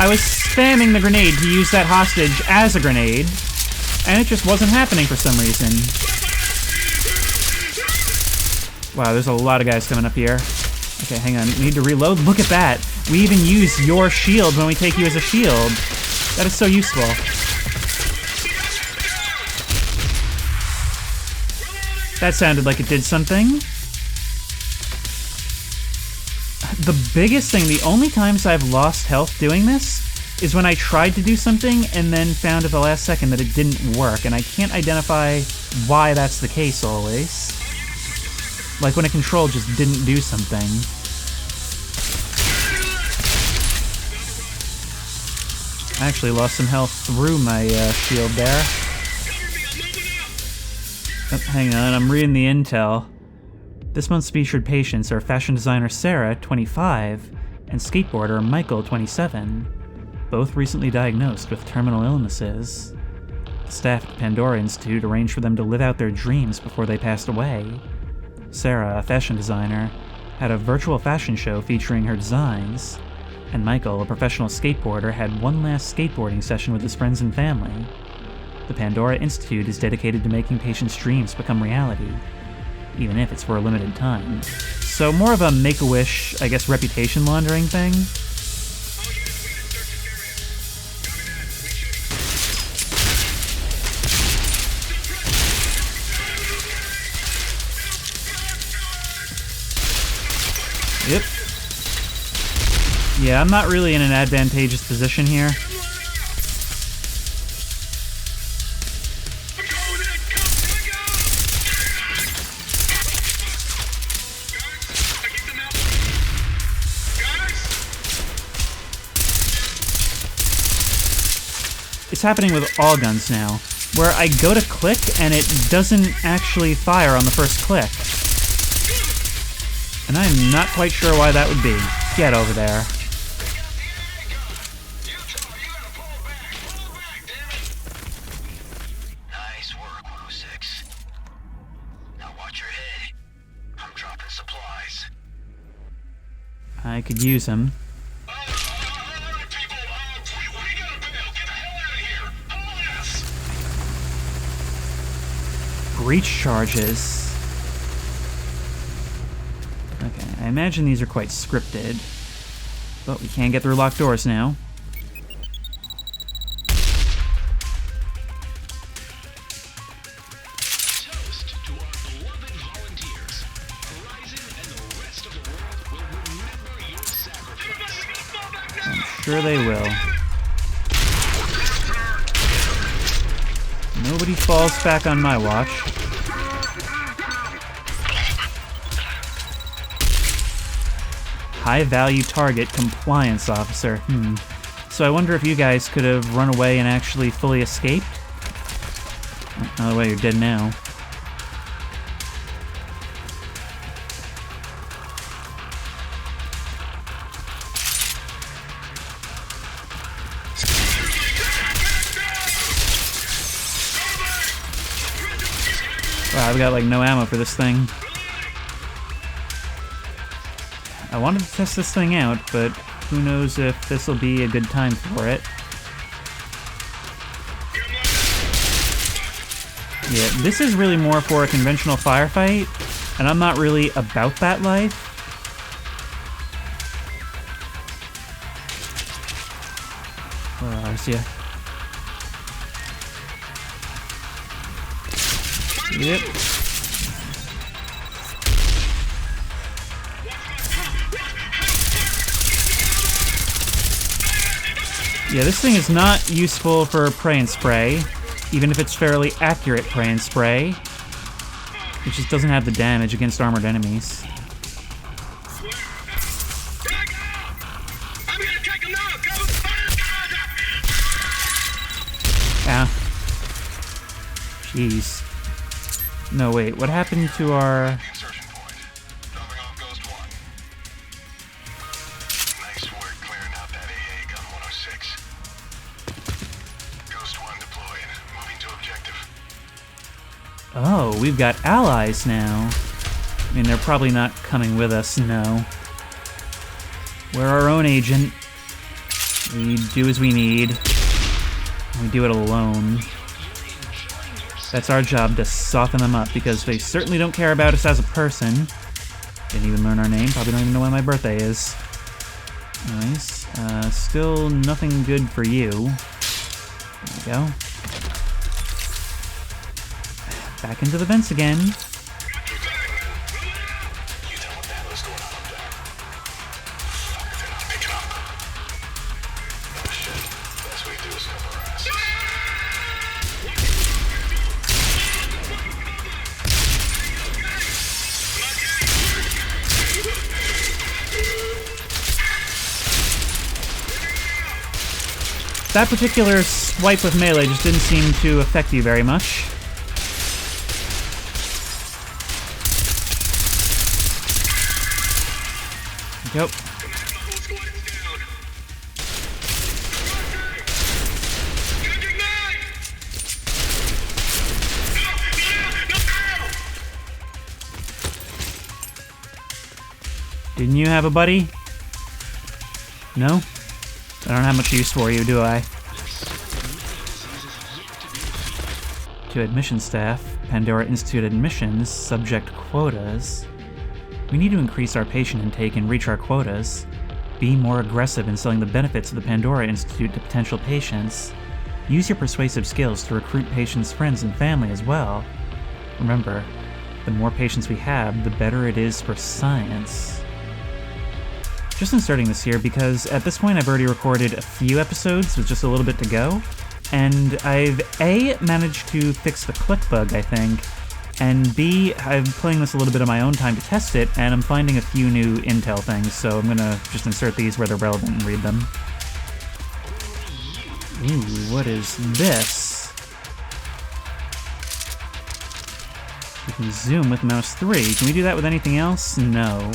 I was spamming the grenade to use that hostage as a grenade, and it just wasn't happening for some reason. Wow, there's a lot of guys coming up here. Okay, hang on. We need to reload. Look at that. We even use your shield when we take you as a shield. That is so useful. That sounded like it did something. The biggest thing, the only times I've lost health doing this is when I tried to do something and then found at the last second that it didn't work, and I can't identify why that's the case always. Like when a control just didn't do something. I actually lost some health through my shield there. Oh, hang on, I'm reading the intel. This month's featured patients are fashion designer Sarah, 25, and skateboarder Michael, 27, both recently diagnosed with terminal illnesses. The staff at the Pandora Institute arranged for them to live out their dreams before they passed away. Sarah, a fashion designer, had a virtual fashion show featuring her designs, and Michael, a professional skateboarder, had one last skateboarding session with his friends and family. The Pandora Institute is dedicated to making patients' dreams become reality, even if it's for a limited time. So more of a Make-A-Wish, I guess, reputation laundering thing. Yep. Yeah, I'm not really in an advantageous position here. It's happening with all guns now, where I go to click and it doesn't actually fire on the first click. And I'm not quite sure why that would be. Get over there. Nice work, 106. Now watch your head. I'm dropping supplies. I could use him. Breach charges. Okay, I imagine these are quite scripted. But we can get through locked doors now. Toast to our beloved volunteers. Horizon and the rest of the world will remember your sacrifice. I'm sure they will. Nobody falls back on my watch. High-value target compliance officer. So I wonder if you guys could have run away and actually fully escaped? Either way, you're dead now. Wow, I've got like no ammo for this thing. I wanted to test this thing out, but who knows if this will be a good time for it. Yeah, this is really more for a conventional firefight, and I'm not really about that life. Where are you? Yep. Yeah, this thing is not useful for pray and spray, even if it's fairly accurate pray and spray. It just doesn't have the damage against armored enemies. Ah. Jeez. No, wait, what happened to our... Insertion point. Dropping off Ghost 1. Nice work clearing out that AA gun 106. Ghost 1 deployed. Moving to objective. Oh, we've got allies now. I mean, they're probably not coming with us, no. We're our own agent. We do as we need. We do it alone. That's our job, to soften them up, because they certainly don't care about us as a person. Didn't even learn our name, probably don't even know when my birthday is. Nice. Still nothing good for you. There we go. Back into the vents again. You tell what the hell is going on up there. Fuck, they're not picking up. Oh shit. Best we do is cover our asses. That particular swipe with melee just didn't seem to affect you very much. Yep. Didn't you have a buddy? No? I don't have much use for you, do I? To admission staff, Pandora Institute admissions, subject quotas. We need to increase our patient intake and reach our quotas. Be more aggressive in selling the benefits of the Pandora Institute to potential patients. Use your persuasive skills to recruit patients' friends and family as well. Remember, the more patients we have, the better it is for science. Just inserting this here because at this point I've already recorded a few episodes with just a little bit to go, and I've A, managed to fix the click bug, I think, and B, I'm playing this a little bit on my own time to test it, and I'm finding a few new intel things, so I'm gonna just insert these where they're relevant and read them. Ooh, what is this? We can zoom with mouse 3. Can we do that with anything else? No.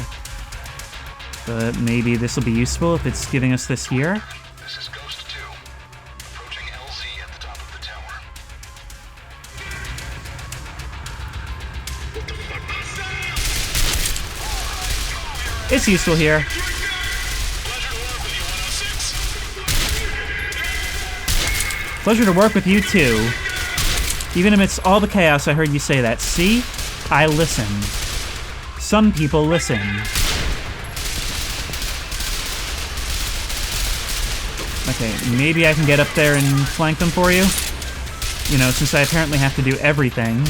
But maybe this will be useful if it's giving us this here. This is Ghost 2. Approaching LZ at the top of the tower. What the fuck? It's useful here. Pleasure to work with you too. Even amidst all the chaos, I heard you say that. See? I listen. Some people listen. Okay, maybe I can get up there and flank them for you. You know, since I apparently have to do everything.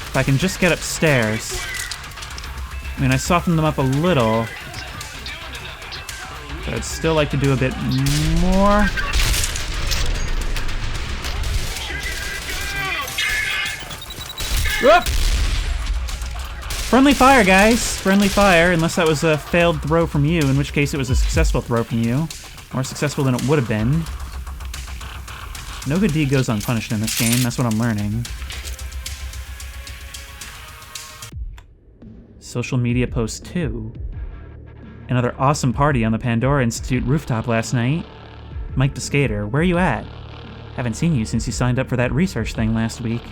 If I can just get upstairs. I mean, I softened them up a little. But I'd still like to do a bit more. Whoop! Friendly fire, guys. Friendly fire, unless that was a failed throw from you, in which case it was a successful throw from you. More successful than it would have been. No good deed goes unpunished in this game, that's what I'm learning. Social media post 2. Another awesome party on the Pandora Institute rooftop last night. Mike the Skater, where are you at? Haven't seen you since you signed up for that research thing last week.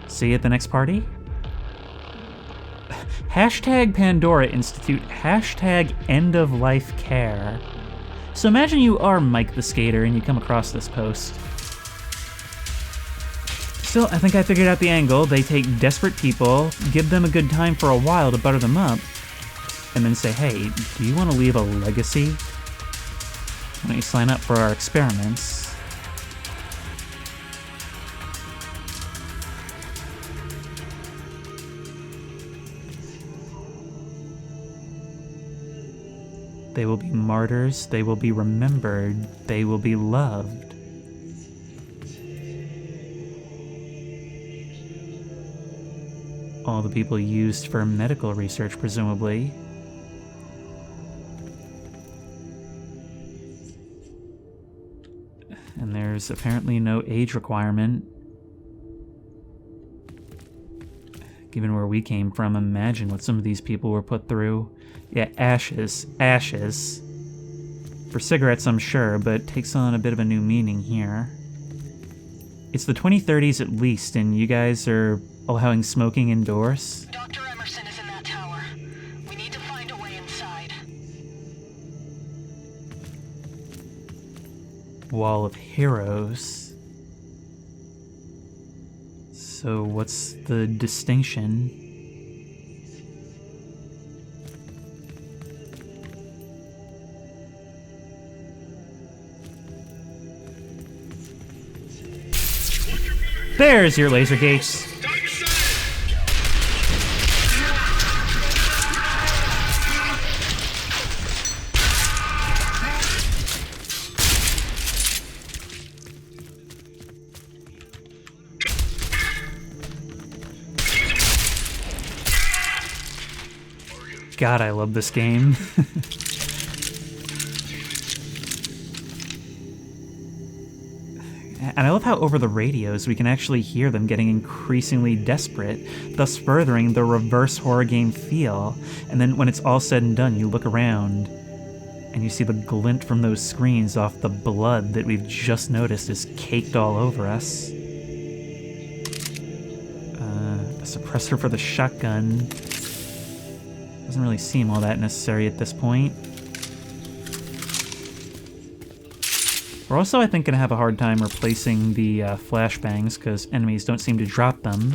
See you at the next party? Hashtag Pandora Institute, hashtag end of life care. So imagine you are Mike the Skater and you come across this post. Still, I think I figured out the angle. They take desperate people, give them a good time for a while to butter them up, and then say, hey, do you want to leave a legacy? Why don't you sign up for our experiments? They will be martyrs, they will be remembered, they will be loved. All the people used for medical research, presumably. And there's apparently no age requirement. Given where we came from, imagine what some of these people were put through. Yeah, ashes. Ashes. For cigarettes, I'm sure, but takes on a bit of a new meaning here. It's the 2030s at least, and you guys are allowing smoking indoors? Dr. Emerson is in that tower. We need to find a way inside. Wall of Heroes. So what's the distinction? There's your laser gates. God, I love this game. And I love how over the radios we can actually hear them getting increasingly desperate, thus furthering the reverse horror game feel. And then when it's all said and done, you look around and you see the glint from those screens off the blood that we've just noticed is caked all over us. A suppressor for the shotgun. Doesn't really seem all that necessary at this point. We're also, I think, going to have a hard time replacing the flashbangs because enemies don't seem to drop them.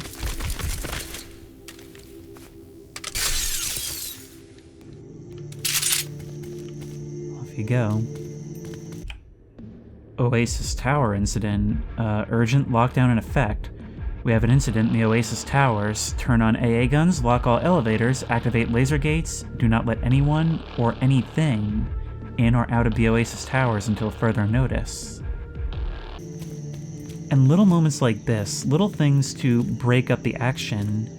Off you go. Oasis Tower incident. Urgent lockdown in effect. We have an incident in the Oasis Towers. Turn on AA guns, lock all elevators, activate laser gates. Do not let anyone or anything in or out of the Oasis Towers until further notice. And little moments like this, little things to break up the action,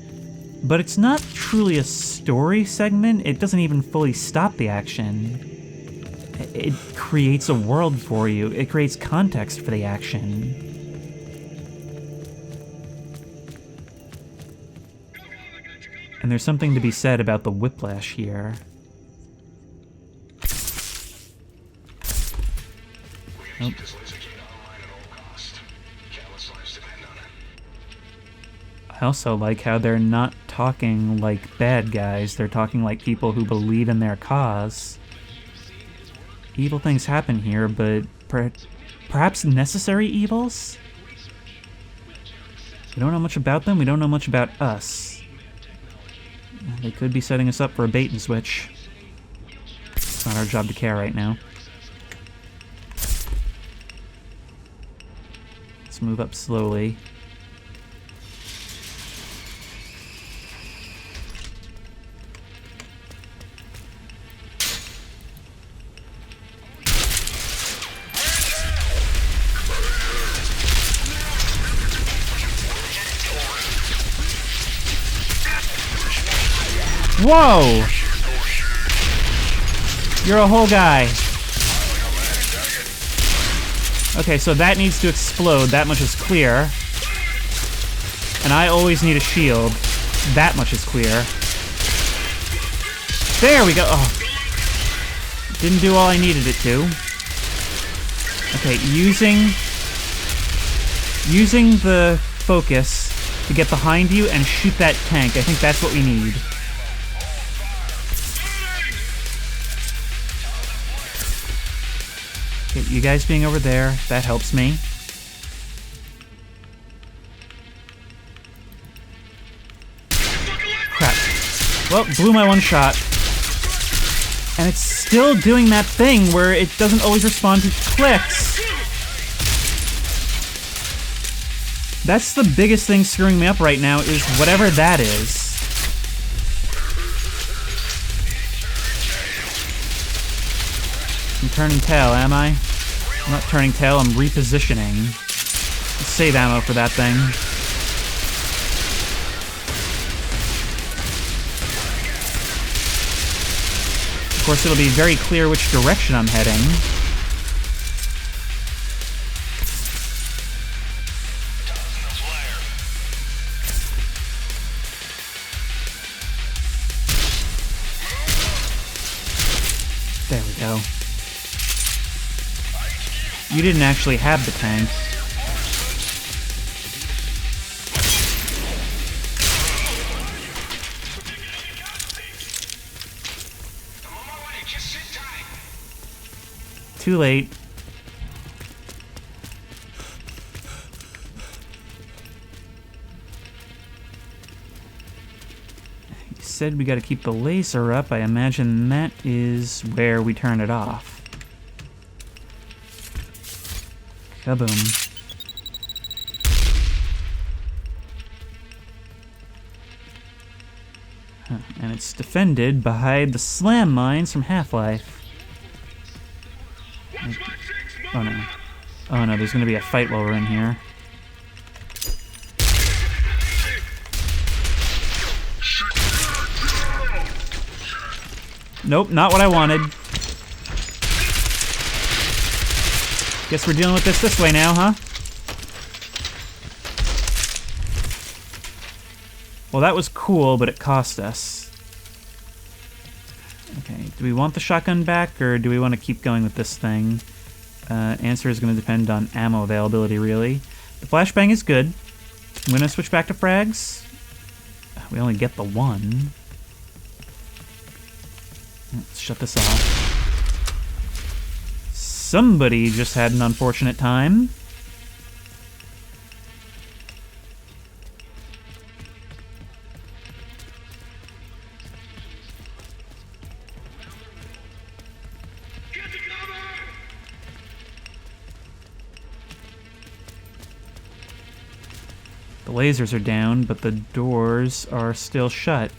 but it's not truly a story segment. It doesn't even fully stop the action. It creates a world for you. It creates context for the action. And there's something to be said about the whiplash here. Nope. I also like how they're not talking like bad guys. They're talking like people who believe in their cause. Evil things happen here, but perhaps necessary evils? We don't know much about them. We don't know much about us. They could be setting us up for a bait and switch. It's not our job to care right now. Let's move up slowly. Whoa! You're a whole guy. Okay, so that needs to explode. That much is clear. And I always need a shield. That much is clear. There we go. Oh. Didn't do all I needed it to. Okay, using the focus to get behind you and shoot that tank. I think that's what we need. Okay, you guys being over there, that helps me. Crap. Well, blew my one shot. And it's still doing that thing where it doesn't always respond to clicks. That's the biggest thing screwing me up right now, is whatever that is. I'm turning tail, am I? I'm not turning tail, I'm repositioning. Let's save ammo for that thing. Of course, it'll be very clear which direction I'm heading. There we go. You didn't actually have the tank. Too late. You said we gotta keep the laser up. I imagine that is where we turn it off. Kaboom. Huh. And it's defended by the slam mines from Half-Life. Oh no. Oh no, there's gonna be a fight while we're in here. Nope, not what I wanted. Guess we're dealing with this way now, huh? Well, that was cool, but it cost us. Okay, do we want the shotgun back, or do we want to keep going with this thing? Answer is going to depend on ammo availability, really. The flashbang is good. I'm going to switch back to frags. We only get the one. Let's shut this off. Somebody just had an unfortunate time. The lasers are down, but the doors are still shut.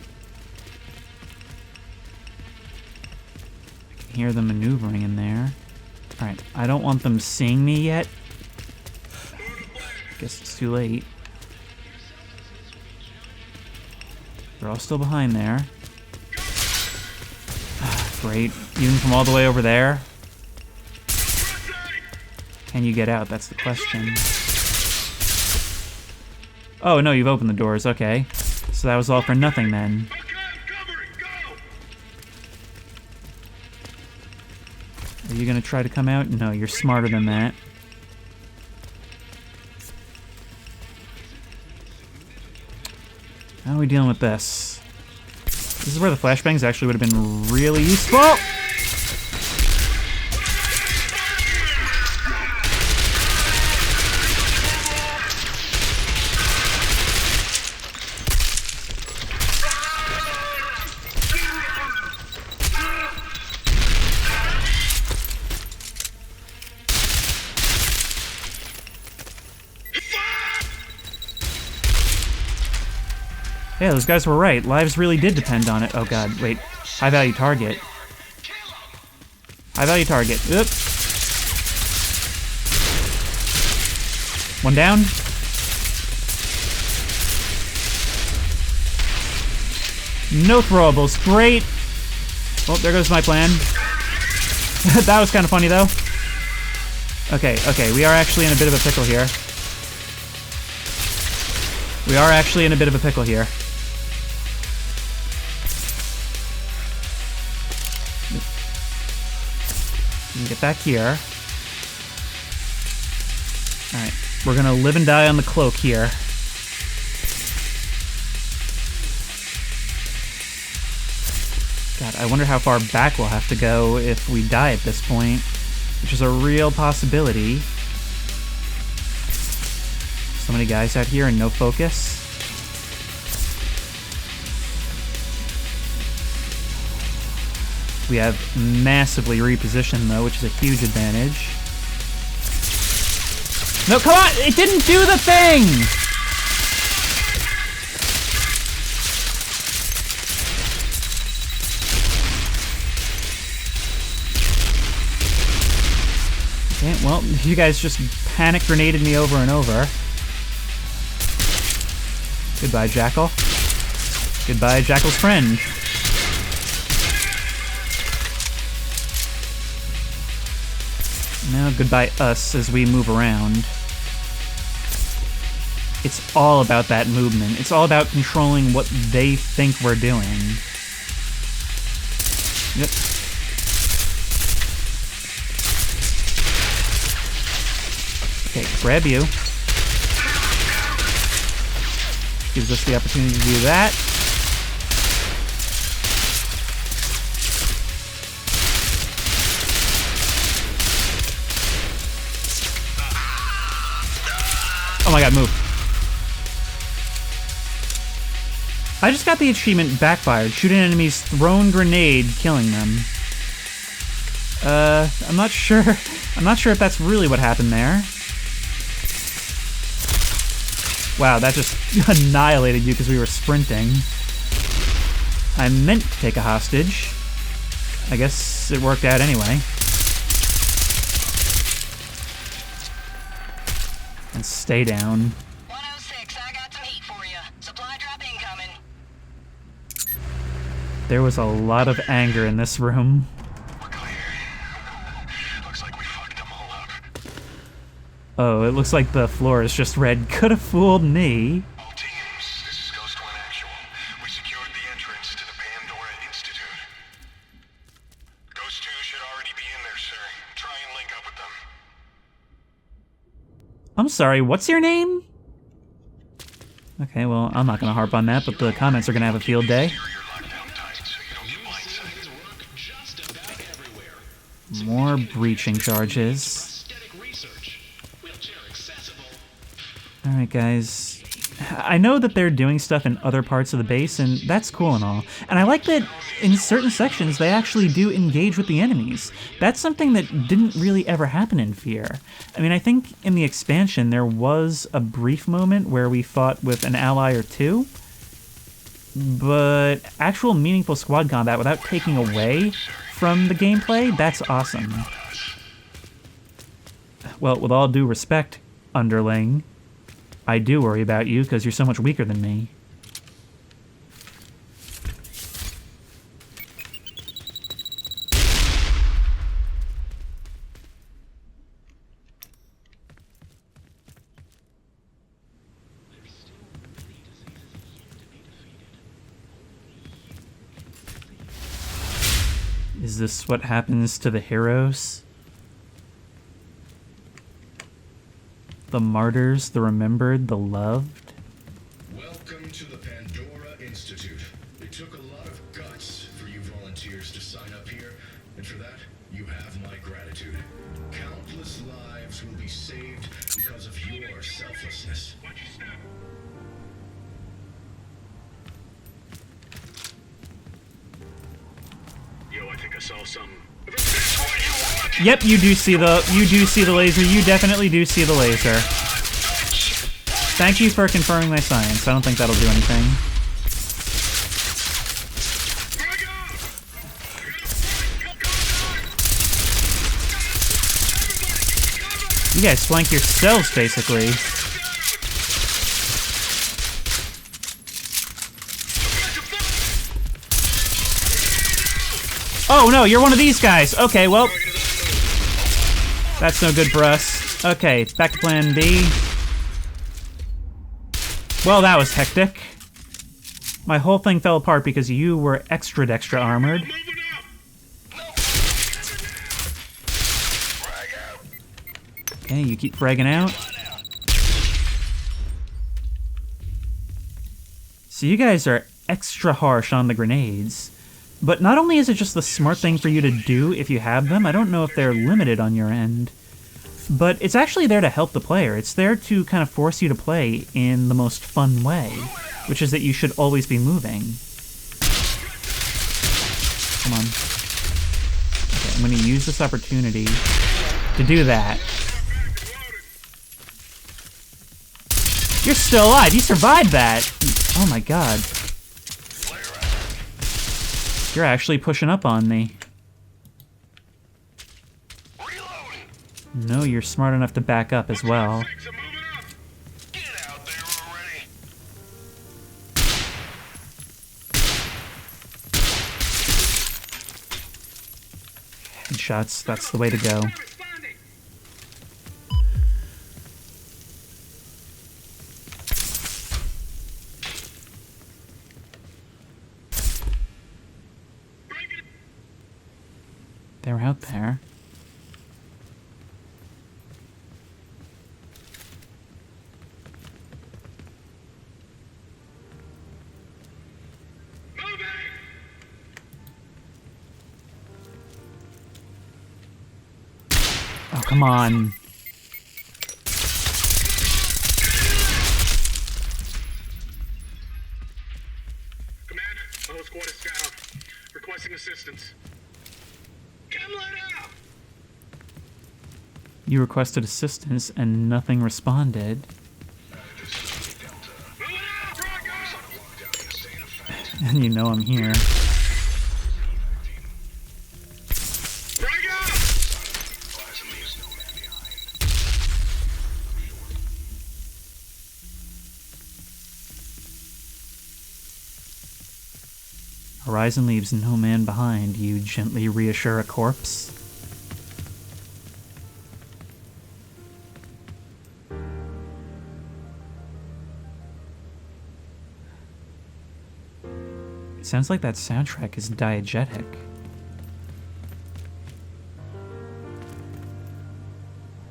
I can hear them maneuvering in there. Alright, I don't want them seeing me yet. Guess it's too late. They're all still behind there. Great. Even from all the way over there? Can you get out? That's the question. Oh, no, you've opened the doors. Okay. So that was all for nothing then. Are you gonna try to come out? No, you're smarter than that. How are we dealing with this? This is where the flashbangs actually would have been really useful. Yeah, those guys were right. Lives really did depend on it. Oh god, wait. High value target. High value target. Oop. One down. No throwables. Great. Oh, there goes my plan. That was kind of funny, though. Okay, okay. We are actually in a bit of a pickle here. We are actually in a bit of a pickle here. Get back here. Alright, we're gonna live and die on the cloak here. God, I wonder how far back we'll have to go if we die at this point, which is a real possibility. So many guys out here and no focus. We have massively repositioned, though, which is a huge advantage. No, come on! It didn't do the thing! Okay, well, you guys just panic grenaded me over and over. Goodbye, Jackal. Goodbye, Jackal's friend. Now goodbye us as we move around. It's all about that movement. It's all about controlling what they think we're doing. Yep. Okay, grab you. Gives us the opportunity to do that. Oh my god, move. I just got the achievement backfired. Shoot an enemy's thrown grenade, killing them. I'm not sure. I'm not sure if that's really what happened there. Wow, that just annihilated you because we were sprinting. I meant to take a hostage. I guess it worked out anyway. And stay down. 106, I got some heat for you. Supply drop incoming. There was a lot of anger in this room. We're clear. Looks like we fucked them all up. Oh, it looks like the floor is just red. Could have fooled me. All teams, this is Ghost One Actual. We secured the entrance to the Pandora Institute. Ghost 2 should already be in there, sir. Try and link up with them. I'm sorry, what's your name? Okay, well, I'm not gonna harp on that, but the comments are gonna have a field day. More breaching charges. Alright, guys. I know that they're doing stuff in other parts of the base, and that's cool and all. And I like that in certain sections they actually do engage with the enemies. That's something that didn't really ever happen in F.E.A.R. I mean, I think in the expansion there was a brief moment where we fought with an ally or two, but actual meaningful squad combat without taking away from the gameplay, that's awesome. Well, with all due respect, underling, I do worry about you because you're so much weaker than me. Is this what happens to the heroes? The martyrs, the remembered, the loved? Welcome to the Pandora Institute. It took a lot of guts for you volunteers to sign up here, and for that, you have my gratitude. Countless lives will be saved because of your selflessness. Yo, I think I saw some. Yep, you do see the laser. You definitely do see the laser. Thank you for confirming my science. I don't think that'll do anything. You guys flank yourselves, basically. Oh no, you're one of these guys. Okay, well, that's no good for us. Okay, back to plan B. Well, that was hectic. My whole thing fell apart because you were extra armored. Okay, you keep fragging out. So you guys are extra harsh on the grenades. But not only is it just the smart thing for you to do if you have them, I don't know if they're limited on your end, but it's actually there to help the player. It's there to kind of force you to play in the most fun way, which is that you should always be moving. Come on. Okay, I'm going to use this opportunity to do that. You're still alive! You survived that! Oh my god. You're actually pushing up on me. No, you're smart enough to back up as well. Headshots, that's the way to go. They're out there. Oh, come on. Command, the whole squad is down. Requesting assistance. Come let out! You requested assistance and nothing responded. And you know I'm here. Horizon leaves no man behind, you gently reassure a corpse. It sounds like that soundtrack is diegetic.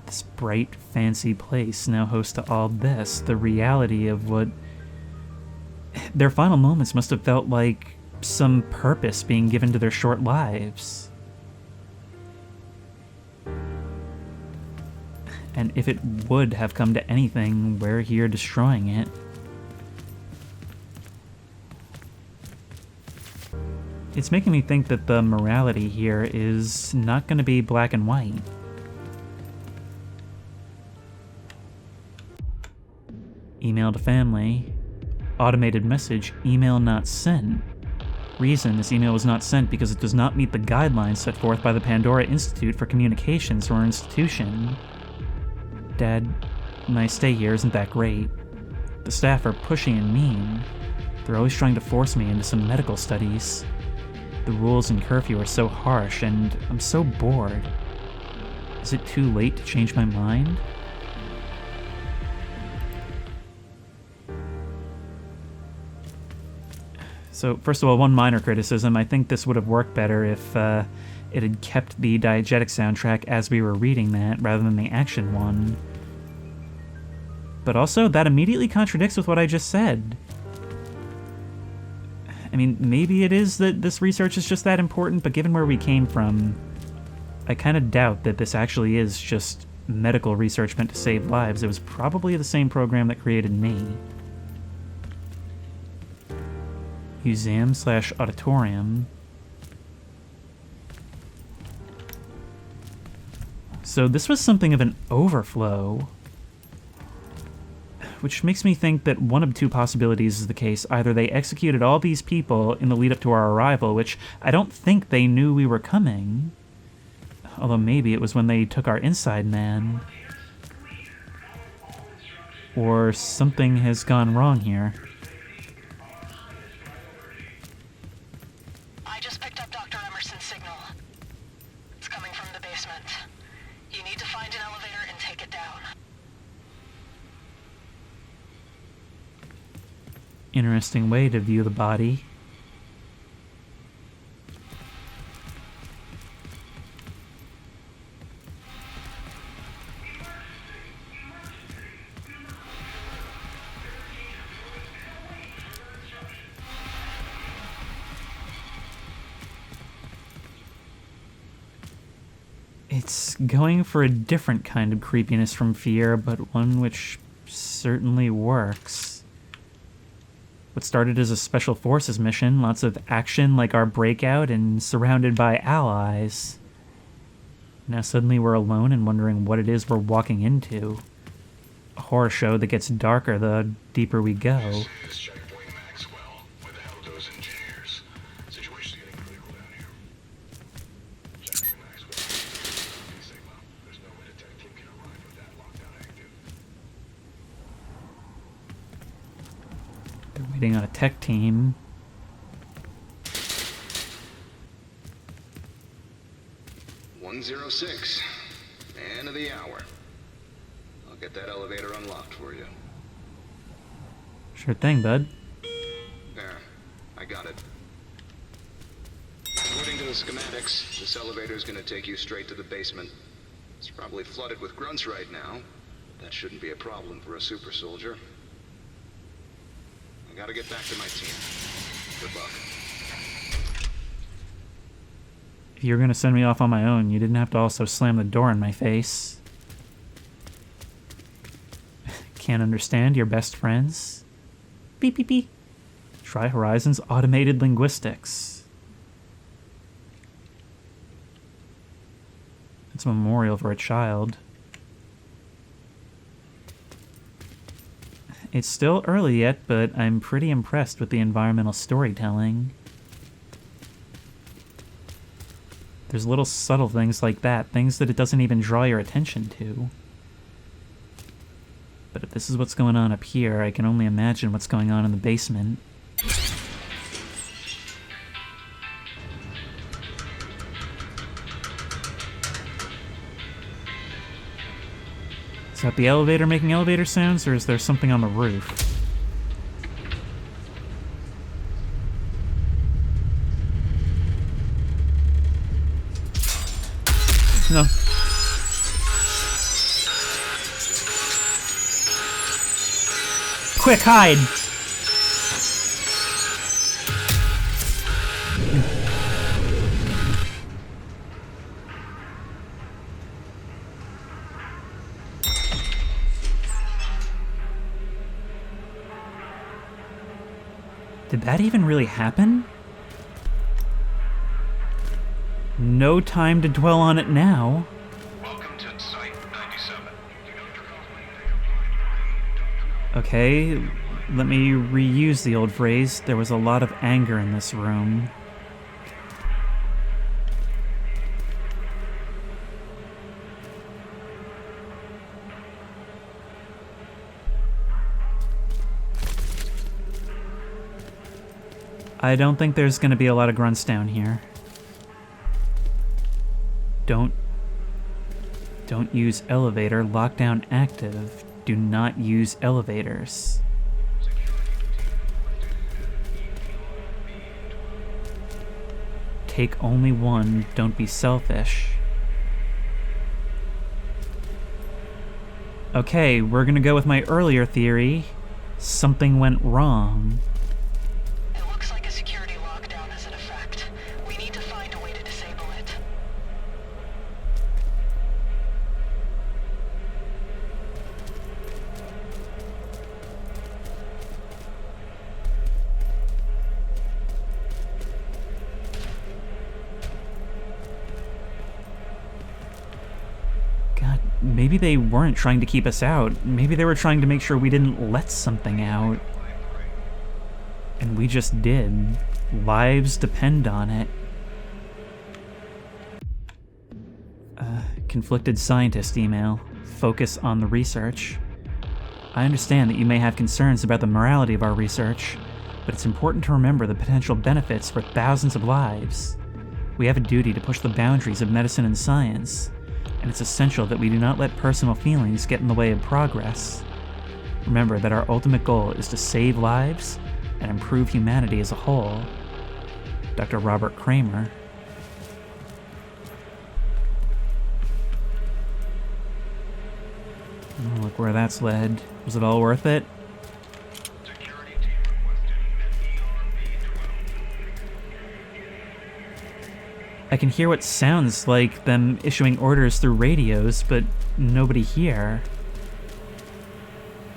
This bright, fancy place now hosts to all this, the reality of what their final moments must have felt like some purpose being given to their short lives. And if it would have come to anything, we're here destroying it. It's making me think that the morality here is not going to be black and white. Email to family. Automated message, email not sent. Reason, this email was not sent because it does not meet the guidelines set forth by the Pandora Institute for communications or institution. Dad, my stay here isn't that great. The staff are pushy and mean. They're always trying to force me into some medical studies. The rules and curfew are so harsh, and I'm so bored. Is it too late to change my mind? So, first of all, one minor criticism. I think this would have worked better if it had kept the diegetic soundtrack as we were reading that, rather than the action one. But also, that immediately contradicts with what I just said. I mean, maybe it is that this research is just that important, but given where we came from, I kind of doubt that this actually is just medical research meant to save lives. It was probably the same program that created me. Museum/auditorium. So this was something of an overflow. Which makes me think that one of two possibilities is the case. Either they executed all these people in the lead up to our arrival, which I don't think they knew we were coming. Although maybe it was when they took our inside man. Or something has gone wrong here. I just picked up Dr. Emerson's signal. It's coming from the basement. You need to find an elevator and take it down. Interesting way to view the body. It's going for a different kind of creepiness from F.E.A.R, but one which certainly works. What started as a special forces mission, lots of action like our breakout and surrounded by allies. Now suddenly we're alone and wondering what it is we're walking into. A horror show that gets darker the deeper we go. This checkpoint Maxwell. Where the hell goes engineers? Situation's getting critical down here. Checkpoint Maxwell. Sigma. There's no way the tech team can arrive with that lockdown active. They're waiting on a tech team. "106. Man of the hour. I'll get that elevator unlocked for you." Sure thing, bud. There. I got it. According to the schematics, this elevator is going to take you straight to the basement. It's probably flooded with grunts right now. That shouldn't be a problem for a super soldier. I gotta get back to my team. Good luck. If you were going to send me off on my own, you didn't have to also slam the door in my face. Can't understand your best friends? Beep, beep, beep. Try Horizon's automated linguistics. It's a memorial for a child. It's still early yet, but I'm pretty impressed with the environmental storytelling. There's little subtle things like that, things that it doesn't even draw your attention to. But if this is what's going on up here, I can only imagine what's going on in the basement. Is that the elevator making elevator sounds, or is there something on the roof? No. Quick, hide! Did that even really happen? No time to dwell on it now. Welcome to Site 97. Okay, let me reuse the old phrase. There was a lot of anger in this room. I don't think there's going to be a lot of grunts down here. Don't use elevator. Lockdown active. Do not use elevators. Take only one. Don't be selfish. Okay, we're gonna go with my earlier theory. Something went wrong. It looks like a security lockdown has an effect. We need to find a way to disable it. God, maybe they weren't trying to keep us out. Maybe they were trying to make sure we didn't let something out. And we just did. Lives depend on it. Conflicted scientist email. Focus on the research. I understand that you may have concerns about the morality of our research, but it's important to remember the potential benefits for thousands of lives. We have a duty to push the boundaries of medicine and science, and it's essential that we do not let personal feelings get in the way of progress. Remember that our ultimate goal is to save lives and improve humanity as a whole. Dr. Robert Kramer. Oh, look where that's led. Was it all worth it? Security team requested F.E.A.R. I can hear what sounds like them issuing orders through radios, but nobody here.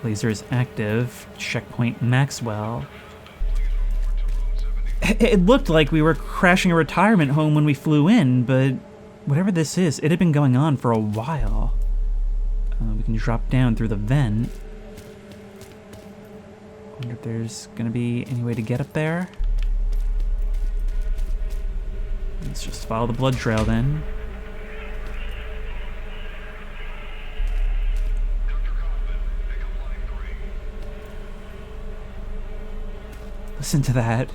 Laser is active. Checkpoint Maxwell. It looked like we were crashing a retirement home when we flew in, but whatever this is, it had been going on for a while. We can drop down through the vent. Wonder if there's gonna be any way to get up there. Let's just follow the blood trail then. Listen to that.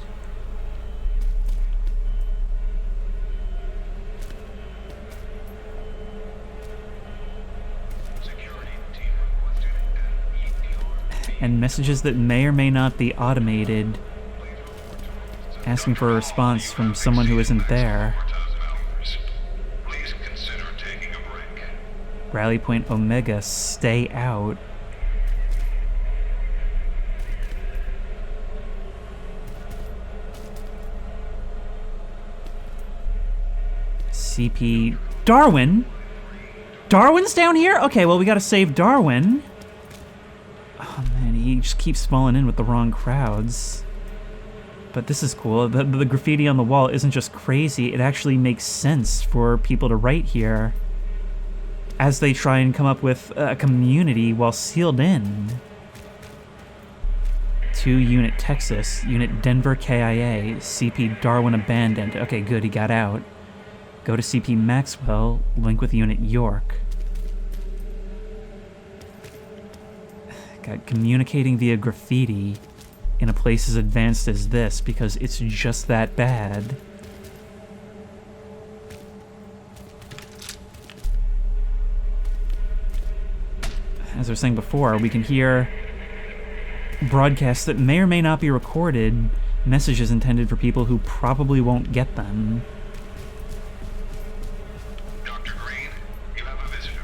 And messages that may or may not be automated, asking for a response from someone who isn't there. Please consider taking a break. Rally Point Omega, stay out. CP Darwin? Darwin's down here? Okay, well, we gotta save Darwin. Oh man, he just keeps falling in with the wrong crowds. But this is cool. The graffiti on the wall isn't just crazy, it actually makes sense for people to write here as they try and come up with a community while sealed in. 2 Unit Texas, Unit Denver KIA, CP Darwin abandoned. Okay, good, he got out. Go to CP Maxwell, link with Unit York. God, communicating via graffiti in a place as advanced as this because it's just that bad. As I was saying before, we can hear broadcasts that may or may not be recorded, messages intended for people who probably won't get them. Dr. Green, you have a visitor.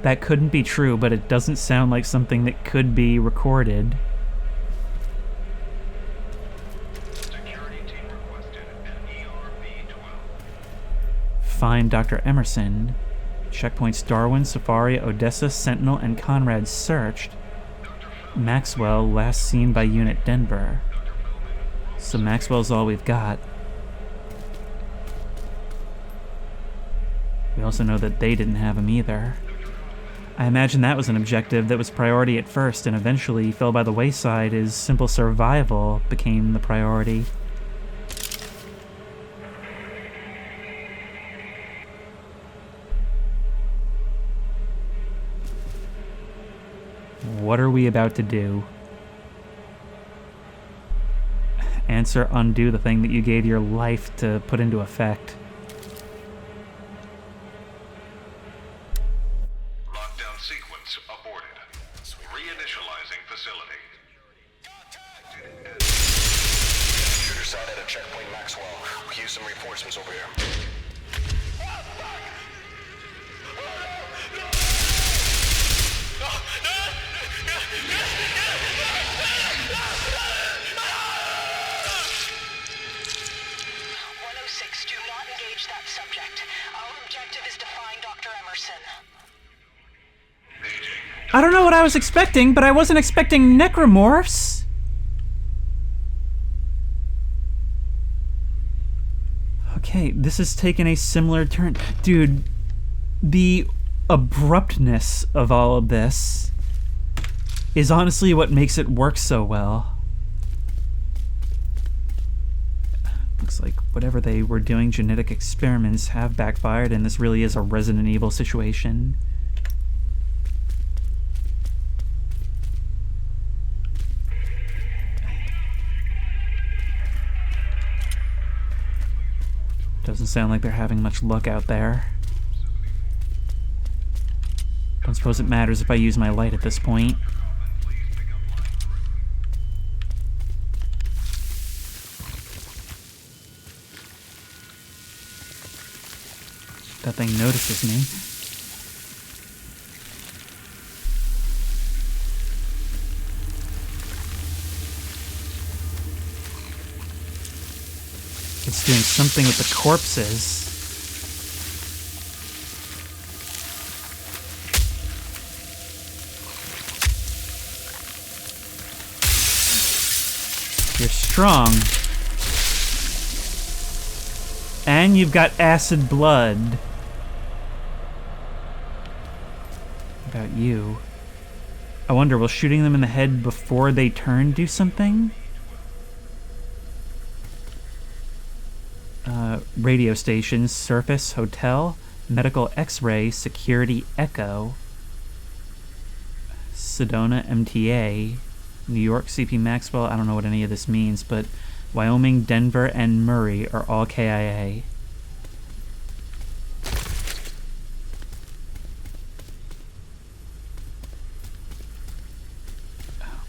That couldn't be true, but it doesn't sound like something that could be recorded. Security team requested F.E.A.R. 12. Find Dr. Emerson. Checkpoints Darwin, Safari, Odessa, Sentinel, and Conrad searched. Maxwell last seen by Unit Denver. So Maxwell's all we've got. We also know that they didn't have him either. I imagine that was an objective that was priority at first and eventually fell by the wayside as simple survival became the priority. What are we about to do? Answer, undo the thing that you gave your life to put into effect. Lockdown sequence aborted. Reinitializing facility. Shooter side at a checkpoint Maxwell. We use some reinforcements over here. Do not engage that subject. Our objective is to find Dr. Emerson. I don't know what I was expecting, but I wasn't expecting necromorphs. Okay, this has taken a similar turn. Dude, the abruptness of all of this is honestly what makes it work so well. Looks like whatever they were doing, genetic experiments, have backfired, and this really is a Resident Evil situation. Doesn't sound like they're having much luck out there. Don't suppose it matters if I use my light at this point. That thing notices me. It's doing something with the corpses. You're strong. And you've got acid blood. About you. I wonder, will shooting them in the head before they turn do something? Radio stations, surface, hotel, medical x-ray, security, echo, Sedona, MTA, New York, CP Maxwell, I don't know what any of this means, but Wyoming, Denver, and Murray are all KIA.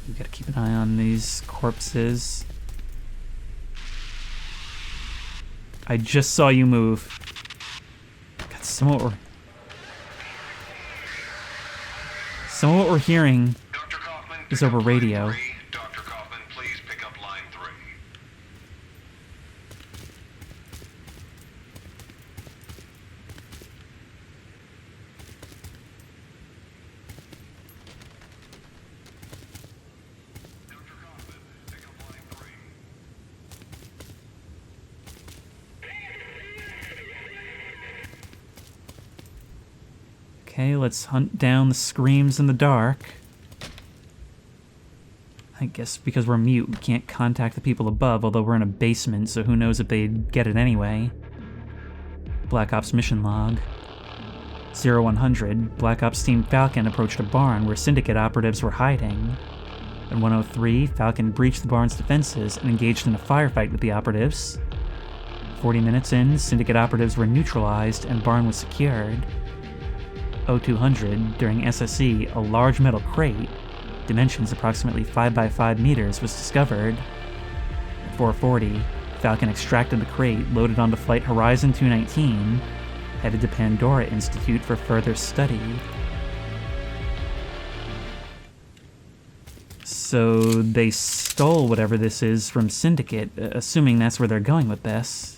We gotta keep an eye on these corpses. I just saw you move. God, some of what we're hearing is over radio. Dr. Kaufman, please pick up line 3. Okay, let's hunt down the screams in the dark. I guess because we're mute, we can't contact the people above, although we're in a basement, so who knows if they'd get it anyway. Black Ops mission log. 0100, Black Ops Team Falcon approached a barn where Syndicate operatives were hiding. At 103, Falcon breached the barn's defenses and engaged in a firefight with the operatives. 40 minutes in, Syndicate operatives were neutralized and barn was secured. 0200, during SSE, a large metal crate, dimensions approximately 5 by 5 meters, was discovered. At 440, Falcon extracted the crate, loaded onto Flight Horizon 219, headed to Pandora Institute for further study. So they stole whatever this is from Syndicate, assuming that's where they're going with this.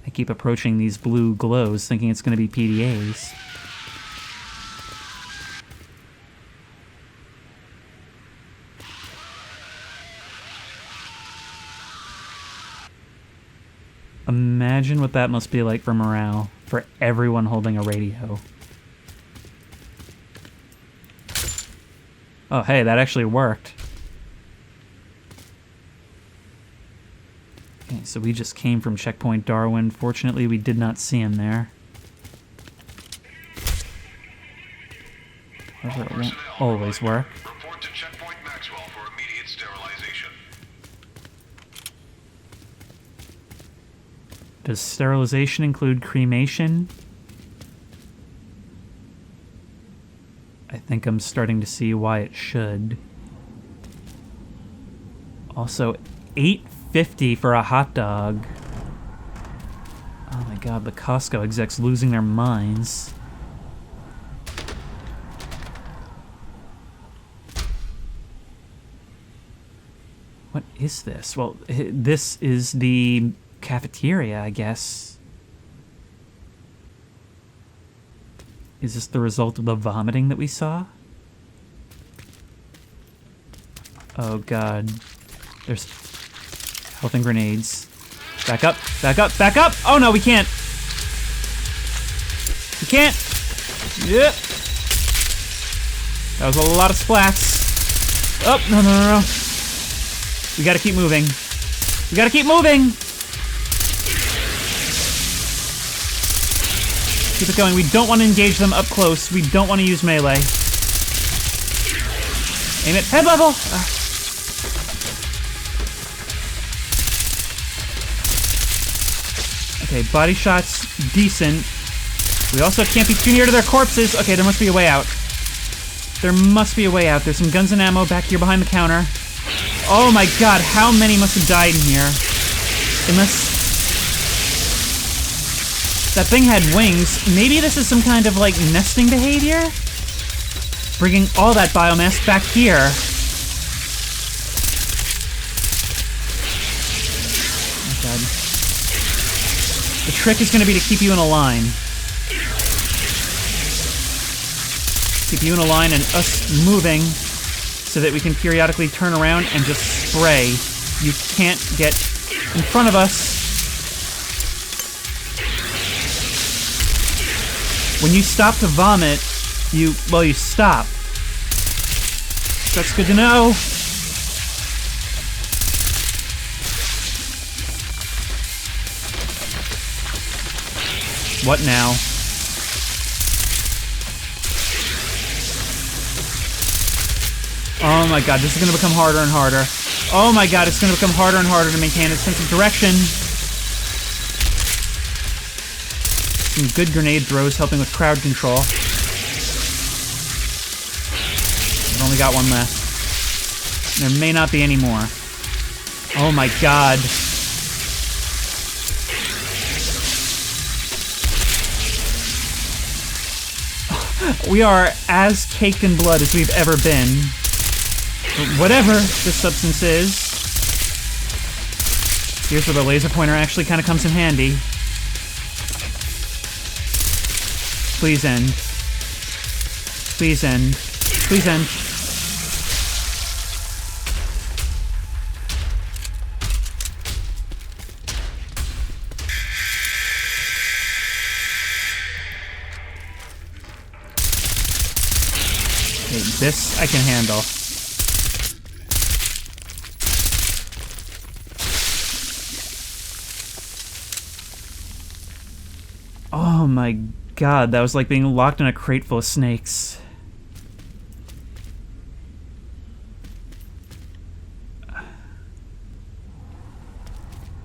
I keep approaching these blue glows, thinking it's going to be PDAs. Imagine what that must be like for morale, for everyone holding a radio. Oh, hey, that actually worked. Okay, so we just came from Checkpoint Darwin. Fortunately, we did not see him there. However, it won't... always work. Report to checkpoint Maxwell for immediate sterilization. Does sterilization include cremation? I think I'm starting to see why it should. Also, $8.50 for a hot dog. Oh my god, the Costco execs losing their minds. What is this? Well, this is the cafeteria, I guess. Is this the result of the vomiting that we saw? Oh god. There's health and grenades. Back up, back up, back up! Oh no, we can't! We can't! Yep! That was a lot of splats. Oh, no, no, no, no. We gotta keep moving. We gotta keep moving! Keep it going. We don't want to engage them up close. We don't want to use melee. Aim it. Head level! Okay, body shots, decent. We also can't be too near to their corpses. Okay, there must be a way out. There must be a way out. There's some guns and ammo back here behind the counter. Oh my god, how many must have died in here? Unless... that thing had wings. Maybe this is some kind of, like, nesting behavior? Bringing all that biomass back here. Oh god. The trick is going to be to keep you in a line. Keep you in a line and us moving so that we can periodically turn around and just spray. You can't get in front of us. When you stop to vomit, you stop. That's good to know. What now? Oh my god, this is gonna become harder and harder. Oh my god, it's gonna become harder and harder to maintain its sense of direction. Some good grenade throws helping with crowd control. I've only got one left. There may not be any more. Oh my god. We are as caked in blood as we've ever been. Whatever this substance is. Here's where the laser pointer actually kind of comes in handy. Please end. Please end. Please end. Okay, this I can handle. Oh my god, that was like being locked in a crate full of snakes.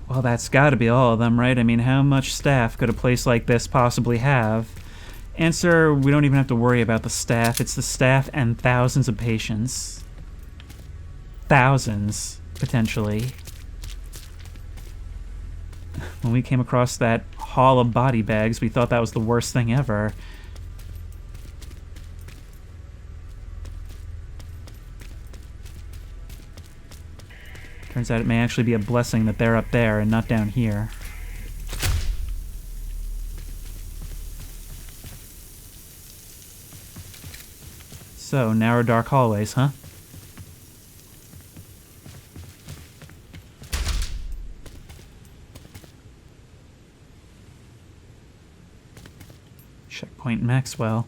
Well, that's gotta be all of them, right? I mean, how much staff could a place like this possibly have? Answer, we don't even have to worry about the staff. It's the staff and thousands of patients. Thousands, potentially. When we came across that haul of body bags, we thought that was the worst thing ever. Turns out it may actually be a blessing that they're up there and not down here. So, narrow dark hallways, huh? Checkpoint Maxwell.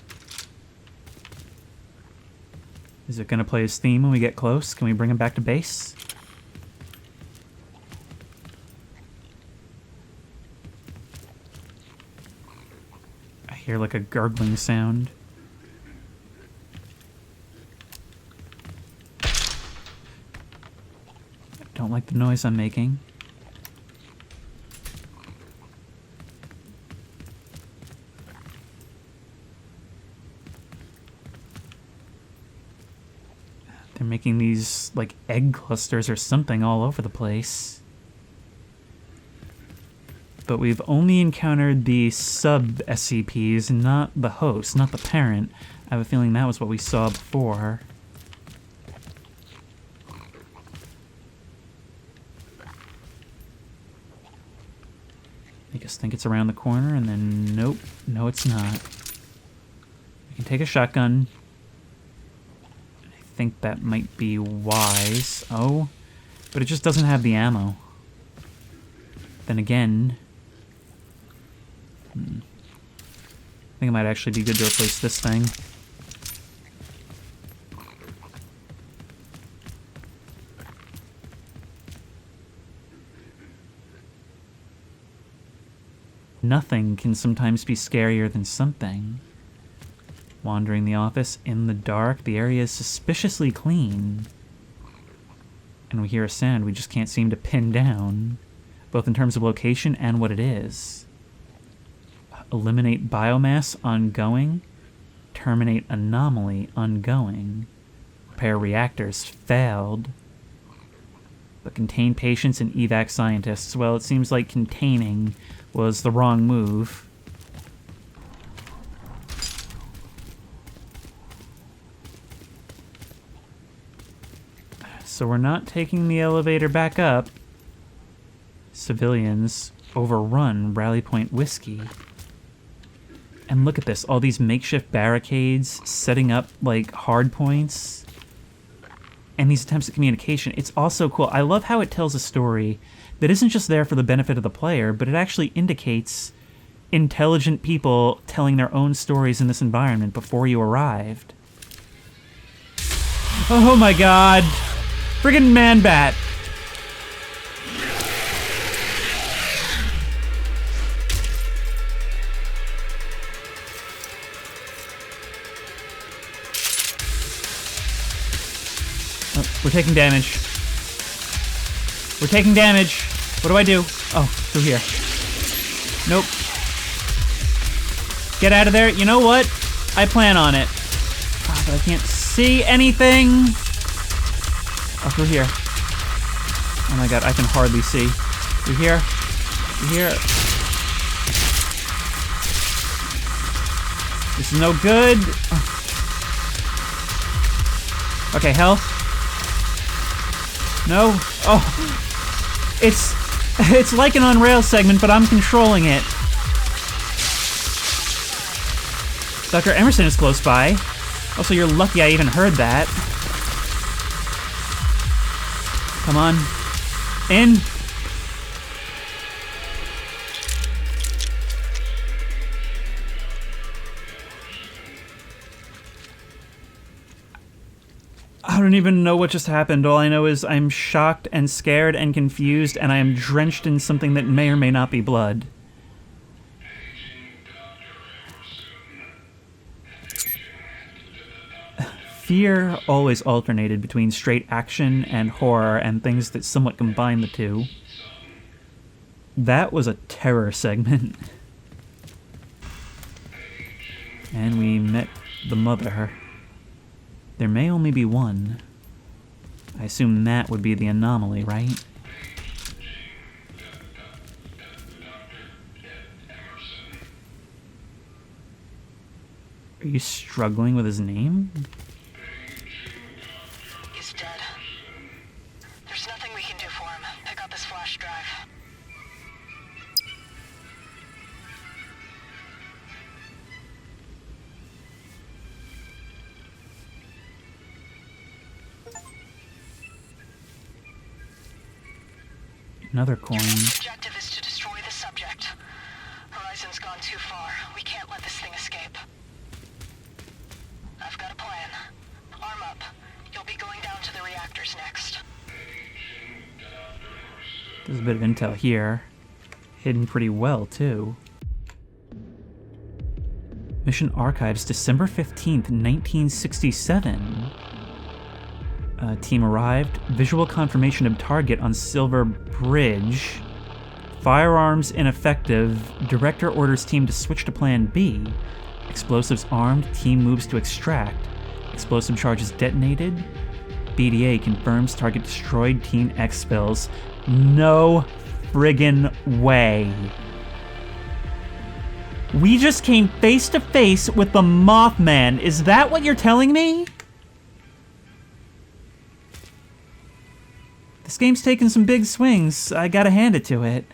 Is it gonna play his theme when we get close? Can we bring him back to base? I hear like a gurgling sound. Don't like the noise I'm making. They're making these, like, egg clusters or something all over the place. But we've only encountered the sub-SCPs, not the host, not the parent. I have a feeling that was what we saw before. Make us think it's around the corner, and then nope, no it's not. We can take a shotgun. I think that might be wise. Oh, but it just doesn't have the ammo. Then again, I think it might actually be good to replace this thing. Nothing can sometimes be scarier than something. Wandering the office in the dark, the area is suspiciously clean. And we hear a sound we just can't seem to pin down, both in terms of location and what it is. Eliminate biomass, ongoing. Terminate anomaly, ongoing. Repair reactors, failed. But contain patients and evac scientists. Well, it seems like containing was the wrong move. So we're not taking the elevator back up. Civilians overrun Rally Point Whiskey. And look at this, all these makeshift barricades setting up like hard points. And these attempts at communication. It's also cool. I love how it tells a story that isn't just there for the benefit of the player, but it actually indicates intelligent people telling their own stories in this environment before you arrived. Oh my god. Friggin' Man-Bat. Oh, we're taking damage. We're taking damage. What do I do? Oh, through here. Nope. Get out of there. You know what? I plan on it. Ah, but I can't see anything. Oh, through here. Oh my god, I can hardly see. Through here. Through here. This is no good. Oh. Okay, health. No. Oh. It's like an on-rails segment, but I'm controlling it. Dr. Emerson is close by. Also, you're lucky I even heard that. Come on. In. I don't even know what just happened. All I know is I'm shocked and scared and confused, and I am drenched in something that may or may not be blood. Fear always alternated between straight action and horror and things that somewhat combine the two. That was a terror segment. And we met the mother. There may only be one. I assume that would be the anomaly, right? Are you struggling with his name? He's dead. There's nothing we can do for him. Pick up his flash drive. Another coin. Objective is to destroy the subject. Horizon's gone too far. We can't let this thing escape. I've got a plan. Arm up. You'll be going down to the reactors next. There's a bit of intel here. Hidden pretty well, too. Mission Archives, December 15th, 1967. Team arrived. Visual confirmation of target on Silver Bridge. Firearms ineffective. Director orders team to switch to plan B. Explosives armed. Team moves to extract. Explosive charges detonated. BDA confirms target destroyed. Team exfils. No friggin' way. We just came face to face with the Mothman. Is that what you're telling me? This game's taken some big swings. I gotta hand it to it.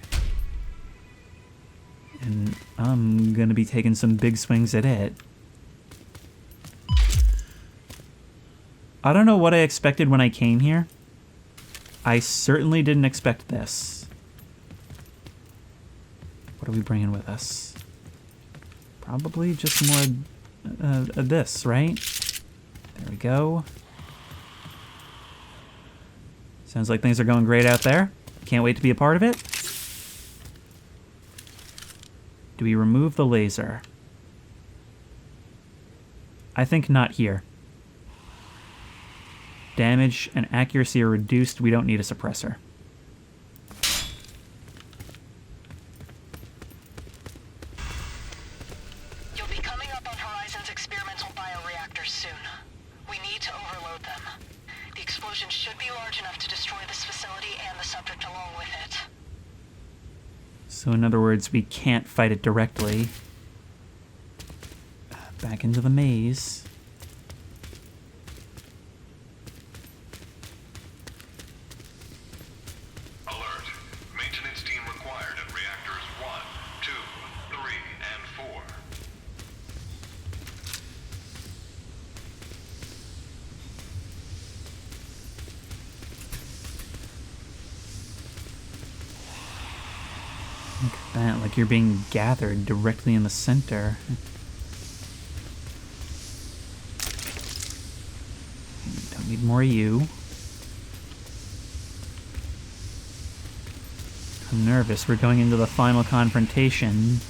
And I'm gonna be taking some big swings at it. I don't know what I expected when I came here. I certainly didn't expect this. What are we bringing with us? Probably just more of this, right? There we go. Sounds like things are going great out there. Can't wait to be a part of it. Do we remove the laser? I think not here. Damage and accuracy are reduced. We don't need a suppressor. You'll be coming up on Horizon's experimental bioreactors soon. We need to overload them. The explosion should be large enough to destroy this facility and the subject along with it. So in other words, we can't fight it directly. Back into the maze. Alert. Maintenance team required at reactors 1, 2, 3, and 4. Look at that, like you're being gathered directly in the center. Don't need more of you. I'm nervous. We're going into the final confrontation.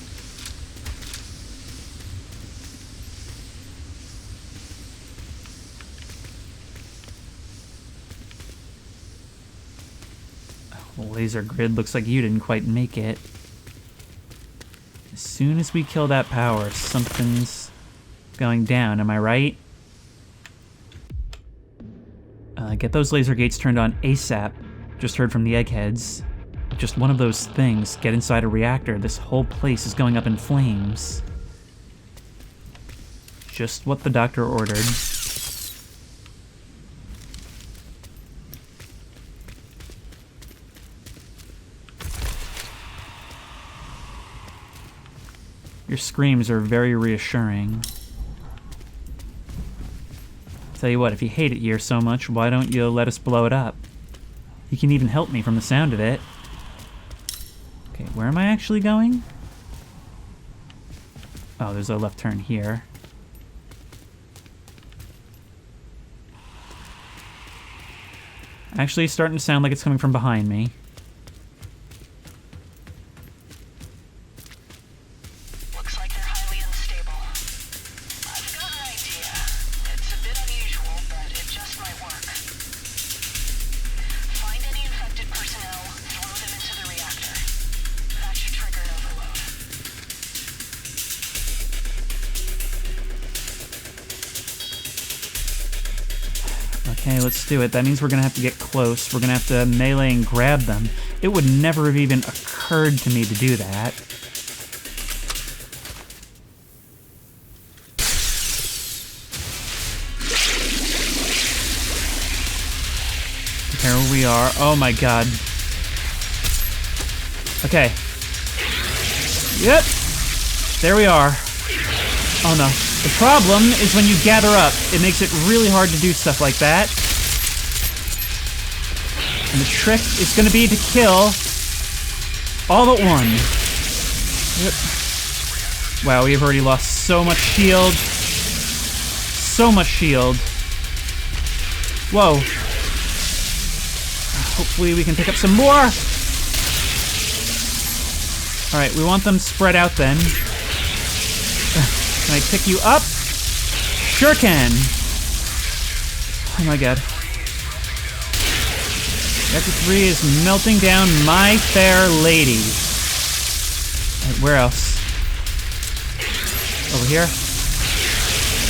The laser grid looks like you didn't quite make it. As soon as we kill that power, something's going down, am I right? Get those laser gates turned on ASAP. Just heard from the eggheads. Just one of those things. Get inside a reactor. This whole place is going up in flames. Just what the doctor ordered. Your screams are very reassuring. Tell you what, if you hate it here so much, why don't you let us blow it up? You can even help me from the sound of it. Okay, where am I actually going? Oh, there's a left turn here. Actually, it's starting to sound like it's coming from behind me. Looks like they're highly unstable. I've got an idea. It's a bit unusual, but it just might work. Find any infected personnel, throw them into the reactor. That should trigger an overload. Okay, let's do it. That means we're gonna have to get close. We're gonna have to melee and grab them. It would never have even occurred to me to do that. Here we are. Oh my god. Okay. Yep. There we are. Oh no. The problem is when you gather up, it makes it really hard to do stuff like that. And the trick is going to be to kill all but one. Yep. Wow, we have already lost so much shield. So much shield. Whoa. Hopefully we can pick up some more. Alright, we want them spread out then. Can I pick you up? Sure can. Oh my god. Chapter 3 is melting down my fair lady. Right, where else? Over here?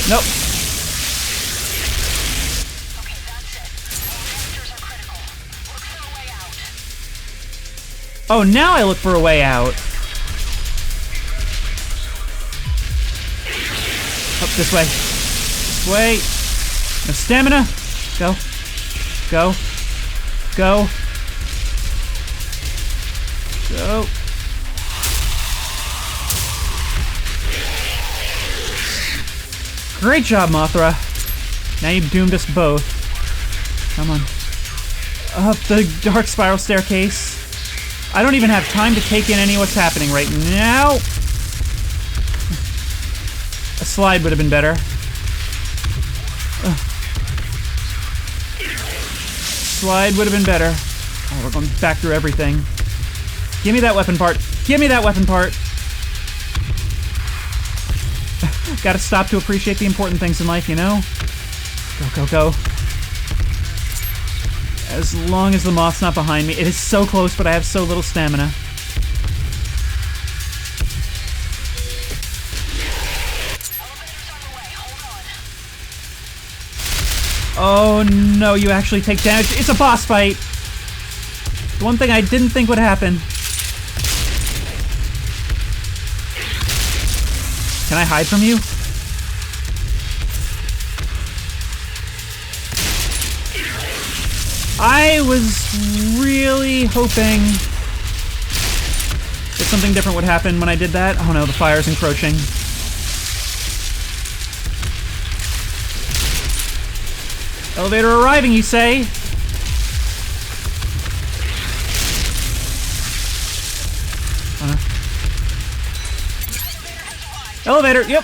Nope. Okay, that's it. All reactors are critical. Look for a way out. Oh, now I look for a way out. Up this way. This way. No stamina. Go. Go. Go. Go. Great job, Mothra. Now you've doomed us both. Come on. Up the dark spiral staircase. I don't even have time to take in any of what's happening right now. A slide would have been better. Slide would have been better. Oh, we're going back through everything. Give me that weapon part. Give me that weapon part. Gotta stop to appreciate the important things in life, you know? Go, go, go. As long as the moth's not behind me. It is so close, but I have so little stamina. Oh no, you actually take damage. It's a boss fight! The one thing I didn't think would happen. Can I hide from you? I was really hoping that something different would happen when I did that. Oh no, the fire's encroaching. Elevator arriving, you say? Elevator, yep.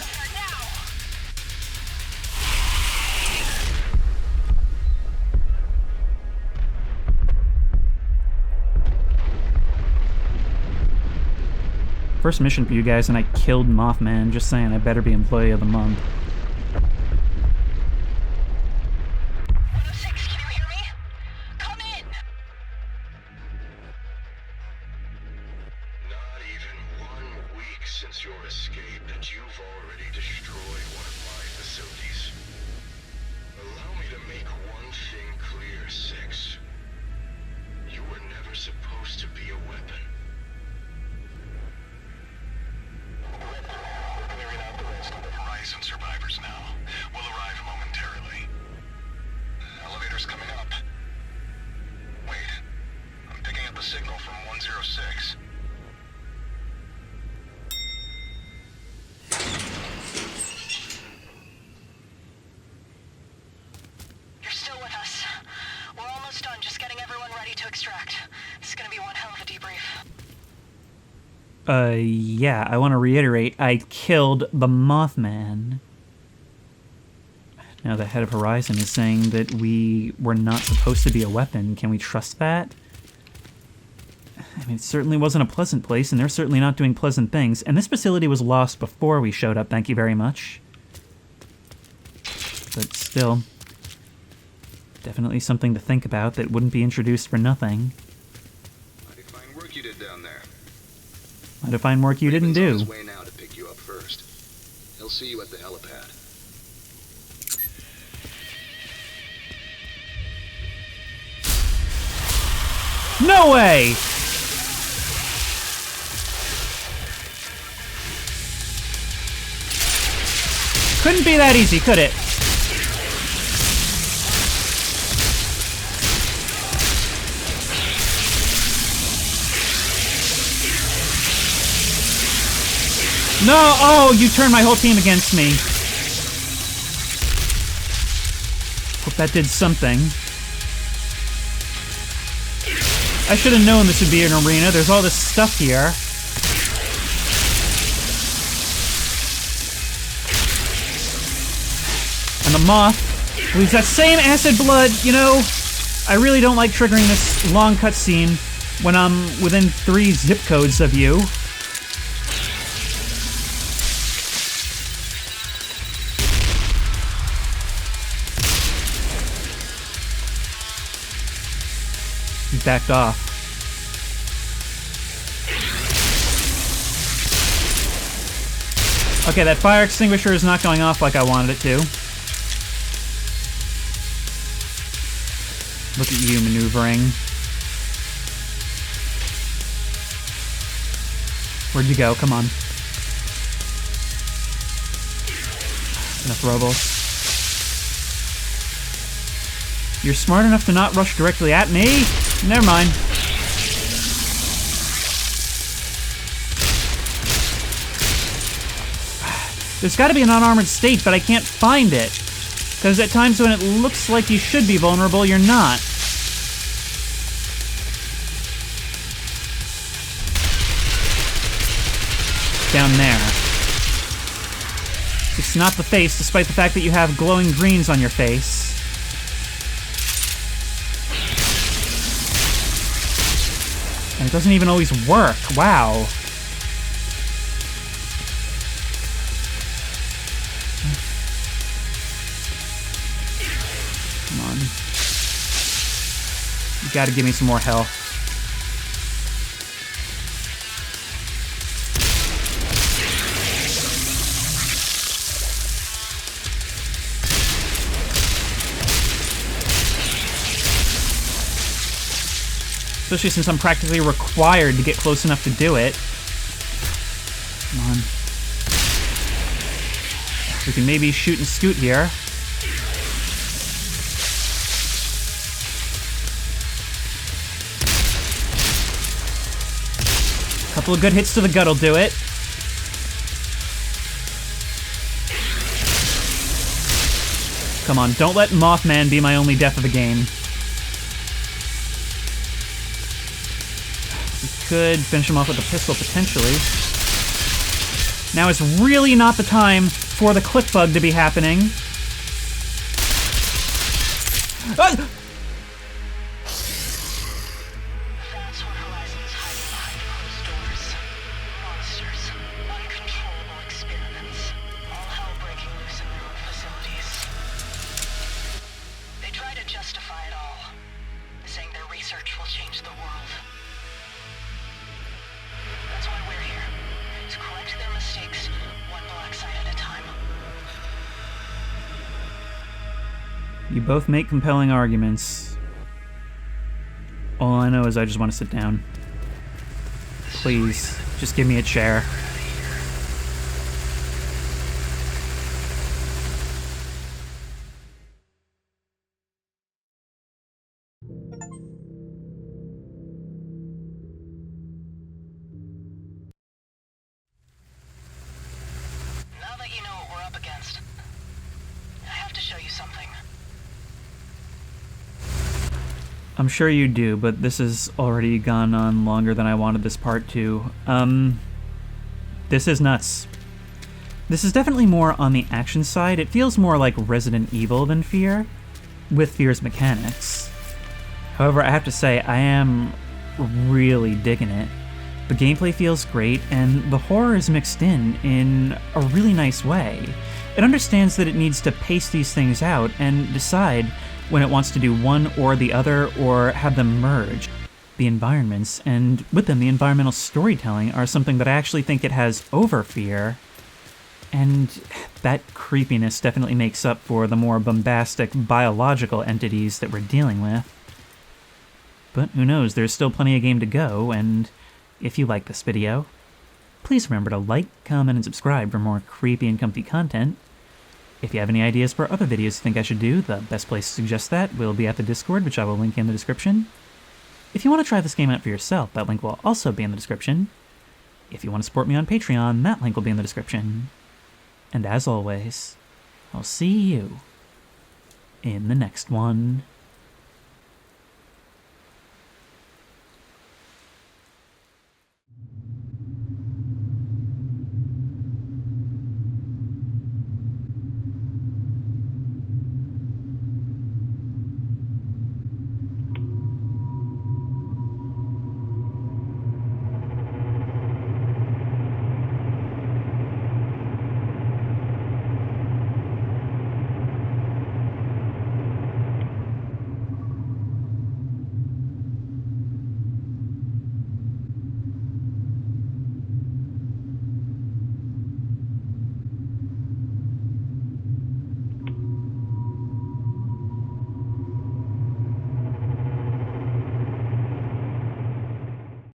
First mission for you guys, and I killed Mothman. Just saying, I better be Employee of the Month. 106, can you hear me? Come in! Not even 1 week since your escape, and you've already destroyed one of my facilities. Allow me to make one thing clear, 6. You were never supposed to be a weapon. We're clearing out the rest of the Horizon survivors now. We'll arrive momentarily. Elevator's coming up. Wait, I'm picking up a signal from 106. You're still with us. We're almost done, just getting everyone ready to extract. This is gonna be one hell of a debrief. Yeah, I want to reiterate, I killed the Mothman. Now the head of Horizon is saying that we were not supposed to be a weapon. Can we trust that? I mean, it certainly wasn't a pleasant place, and they're certainly not doing pleasant things. And this facility was lost before we showed up, thank you very much. But still, definitely something to think about that wouldn't be introduced for nothing. Mighty fine work you did down there. Might have fine work you didn't Raven's on do. his way now to pick you up first. He'll see you at the helipad. No way! Couldn't be that easy, could it? No! Oh, you turned my whole team against me. Hope that did something. I should have known this would be an arena. There's all this stuff here. And the moth leaves that same acid blood, you know? I really don't like triggering this long cutscene when I'm within 3 zip codes of you. He's backed off. Okay, that fire extinguisher is not going off like I wanted it to. Look at you maneuvering. Where'd you go? Come on. Enough Robles. You're smart enough to not rush directly at me? Never mind. There's gotta be an unarmored state, but I can't find it. Because at times when it looks like you should be vulnerable, you're not. Down there. It's not the face, despite the fact that you have glowing greens on your face. And it doesn't even always work. Wow. Come on. You gotta give me some more health. Especially since I'm practically required to get close enough to do it. Come on. We can maybe shoot and scoot here. Couple of good hits to the gut will do it. Come on, don't let Mothman be my only death of the game. Could finish him off with a pistol, potentially. Now is really not the time for the click bug to be happening. Ah! That's what Horizon's hiding behind closed doors. Monsters, uncontrollable experiments, all hell breaking loose in their own facilities. They try to justify it all, saying their research will change the world. That's why we're here, to correct their mistakes, one black site at a time. You both make compelling arguments. All I know is I just want to sit down. Please, just give me a chair. Now that you know what we're up against, I have to show you something. I'm sure you do, but this has already gone on longer than I wanted this part to. This is nuts. This is definitely more on the action side. It feels more like Resident Evil than F.E.A.R, with F.E.A.R's mechanics. However, I have to say, I am really digging it. The gameplay feels great, and the horror is mixed in a really nice way. It understands that it needs to pace these things out and decide when it wants to do one or the other, or have them merge. The environments, and with them the environmental storytelling, are something that I actually think it has over F.E.A.R, and that creepiness definitely makes up for the more bombastic biological entities that we're dealing with. But who knows, there's still plenty of game to go, and if you like this video, please remember to like, comment, and subscribe for more creepy and comfy content. If you have any ideas for other videos you think I should do, the best place to suggest that will be at the Discord, which I will link in the description. If you want to try this game out for yourself, that link will also be in the description. If you want to support me on Patreon, that link will be in the description. And as always, I'll see you in the next one.